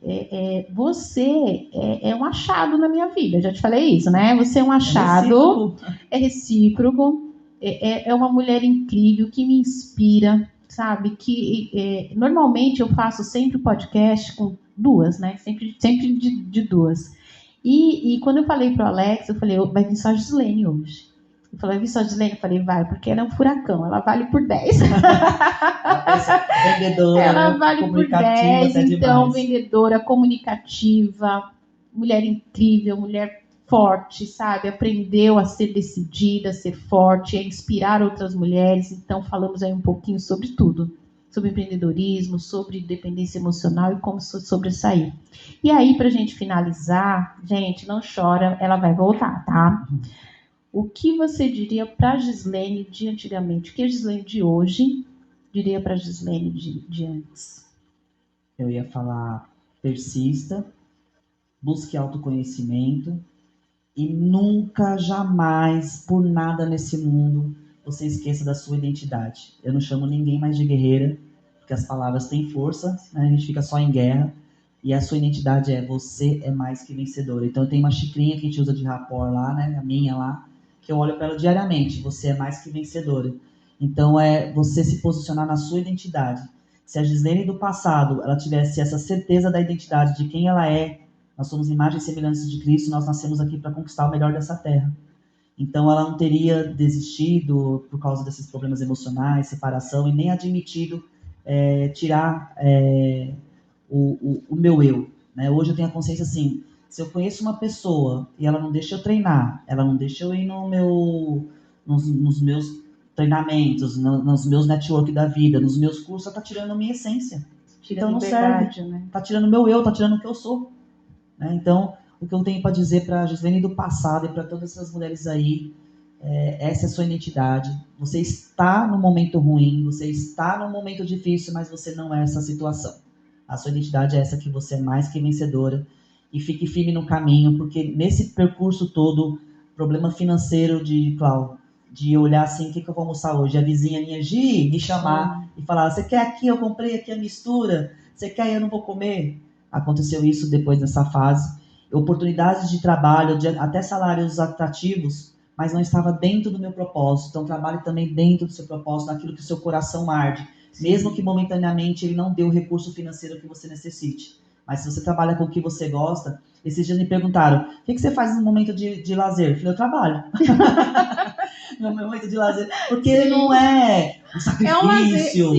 Você é um achado na minha vida. Eu já te falei isso, né? Você é um achado. É recíproco. É uma mulher incrível que me inspira, sabe? Que normalmente eu faço sempre podcast com duas, né? Sempre de duas. E quando eu falei pro Alex, eu falei, vai vir só a Gislene hoje. Eu falei, vi só a Gislene? Eu falei, vai, porque ela é um furacão, ela vale por 10. Vendedora, ela vale por 10, então, vendedora, comunicativa, mulher incrível, mulher forte, sabe? Aprendeu a ser decidida, a ser forte, a inspirar outras mulheres. Então, falamos aí um pouquinho sobre tudo. Sobre empreendedorismo, sobre dependência emocional e como sobressair. E aí, pra gente finalizar, gente, não chora, ela vai voltar, tá? O que você diria para a Gislene de antigamente? O que a Gislene de hoje diria para a Gislene de antes? Eu ia falar, persista, busque autoconhecimento e nunca, jamais, por nada nesse mundo, você esqueça da sua identidade. Eu não chamo ninguém mais de guerreira, porque as palavras têm força, né? A gente fica só em guerra. E a sua identidade você é mais que vencedora. Então eu tenho uma xicrinha que a gente usa de rapport lá, né? A minha lá, que eu olho para ela diariamente. Você é mais que vencedora. Então é você se posicionar na sua identidade. Se a Gislene do passado ela tivesse essa certeza da identidade de quem ela é, nós somos imagem e semelhança de Cristo, nós nascemos aqui para conquistar o melhor dessa terra. Então ela não teria desistido por causa desses problemas emocionais, separação, e nem admitido tirar o meu eu. Né? Hoje eu tenho a consciência assim, se eu conheço uma pessoa e ela não deixa eu treinar, ela não deixa eu ir nos meus treinamentos, nos meus network da vida, nos meus cursos, ela está tirando a minha essência. Então não serve. Né? Está tirando o meu eu, está tirando o que eu sou. Né? Então, o que eu tenho para dizer para a Gislene do passado e para todas essas mulheres aí, essa é a sua identidade. Você está no momento ruim, você está no momento difícil, mas você não é essa situação. A sua identidade é essa, que você é mais que vencedora. E fique firme no caminho, porque nesse percurso todo, problema financeiro de Cláudio, de olhar assim, o que eu vou almoçar hoje? A vizinha minha, Gi, me chamar e falar, você quer aqui, eu comprei aqui a mistura, você quer, eu não vou comer? Aconteceu isso depois dessa fase. Oportunidades de trabalho, até salários atrativos, mas não estava dentro do meu propósito. Então trabalhe também dentro do seu propósito, naquilo que o seu coração arde. Mesmo que momentaneamente ele não dê o recurso financeiro que você necessite. Mas se você trabalha com o que você gosta, esses dias me perguntaram, o que você faz no momento de lazer? Eu falei, eu trabalho. Meu momento de lazer. Porque não é um sacrifício,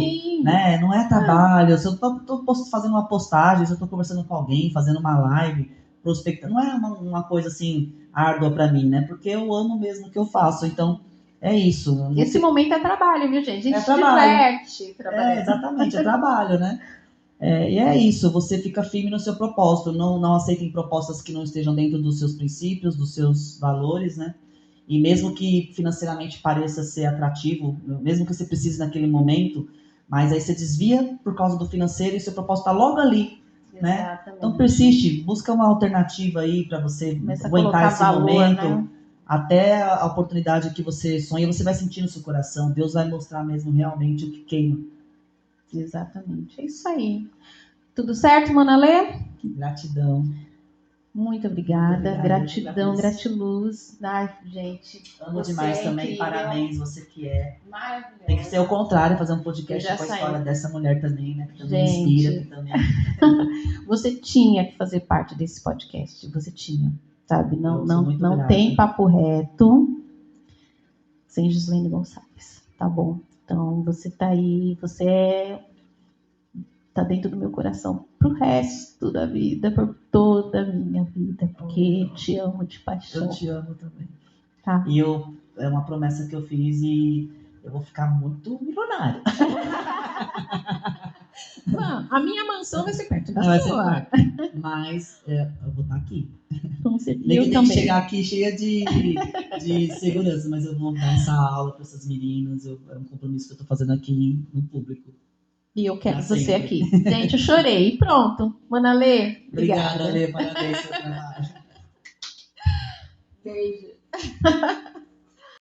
né? Não é trabalho. Se eu tô fazendo uma postagem, se eu tô conversando com alguém, fazendo uma live, prospectando, não é uma coisa assim árdua para mim, né? Porque eu amo mesmo o que eu faço. Então, é isso. Esse momento é trabalho, viu, gente? A gente se diverte trabalhando. Exatamente, é trabalho, né? E é isso, você fica firme no seu propósito, não aceitem propostas que não estejam dentro dos seus princípios, dos seus valores, né? E mesmo que financeiramente pareça ser atrativo, mesmo que você precise naquele momento, mas aí você desvia por causa do financeiro e seu propósito está logo ali, né? Então persiste, busca uma alternativa aí para você aguentar esse momento, né? Até a oportunidade que você sonha, você vai sentir no seu coração, Deus vai mostrar mesmo realmente o que queima. Exatamente, é isso aí. Tudo certo, Manalê? Gratidão. Muito obrigada. Gratidão, gratiluz. Ai, gente. Amo demais também. Parabéns, você que é. Maravilhoso. Tem que ser o contrário, fazer um podcast com a história dessa mulher também, né? Que também inspira. Que também... Você tinha que fazer parte desse podcast. Você tinha, sabe? Não tem papo reto sem Gislaine Gonçalves, tá bom? Então, você tá aí, você tá dentro do meu coração pro resto da vida, por toda a minha vida, porque te amo de paixão. Eu te amo também. Tá. E é uma promessa que eu fiz e eu vou ficar muito milionário. A minha mansão vai ser perto da sua. Mas eu vou estar aqui. Com certeza. Eu tenho que chegar aqui cheia de segurança, mas eu vou dar essa aula para essas meninas. É um compromisso que eu estou fazendo aqui no público. E eu quero você aqui. Gente, eu chorei. Pronto. Manalê, obrigada. Obrigada, Lê. Parabéns pelo trabalho. Beijo.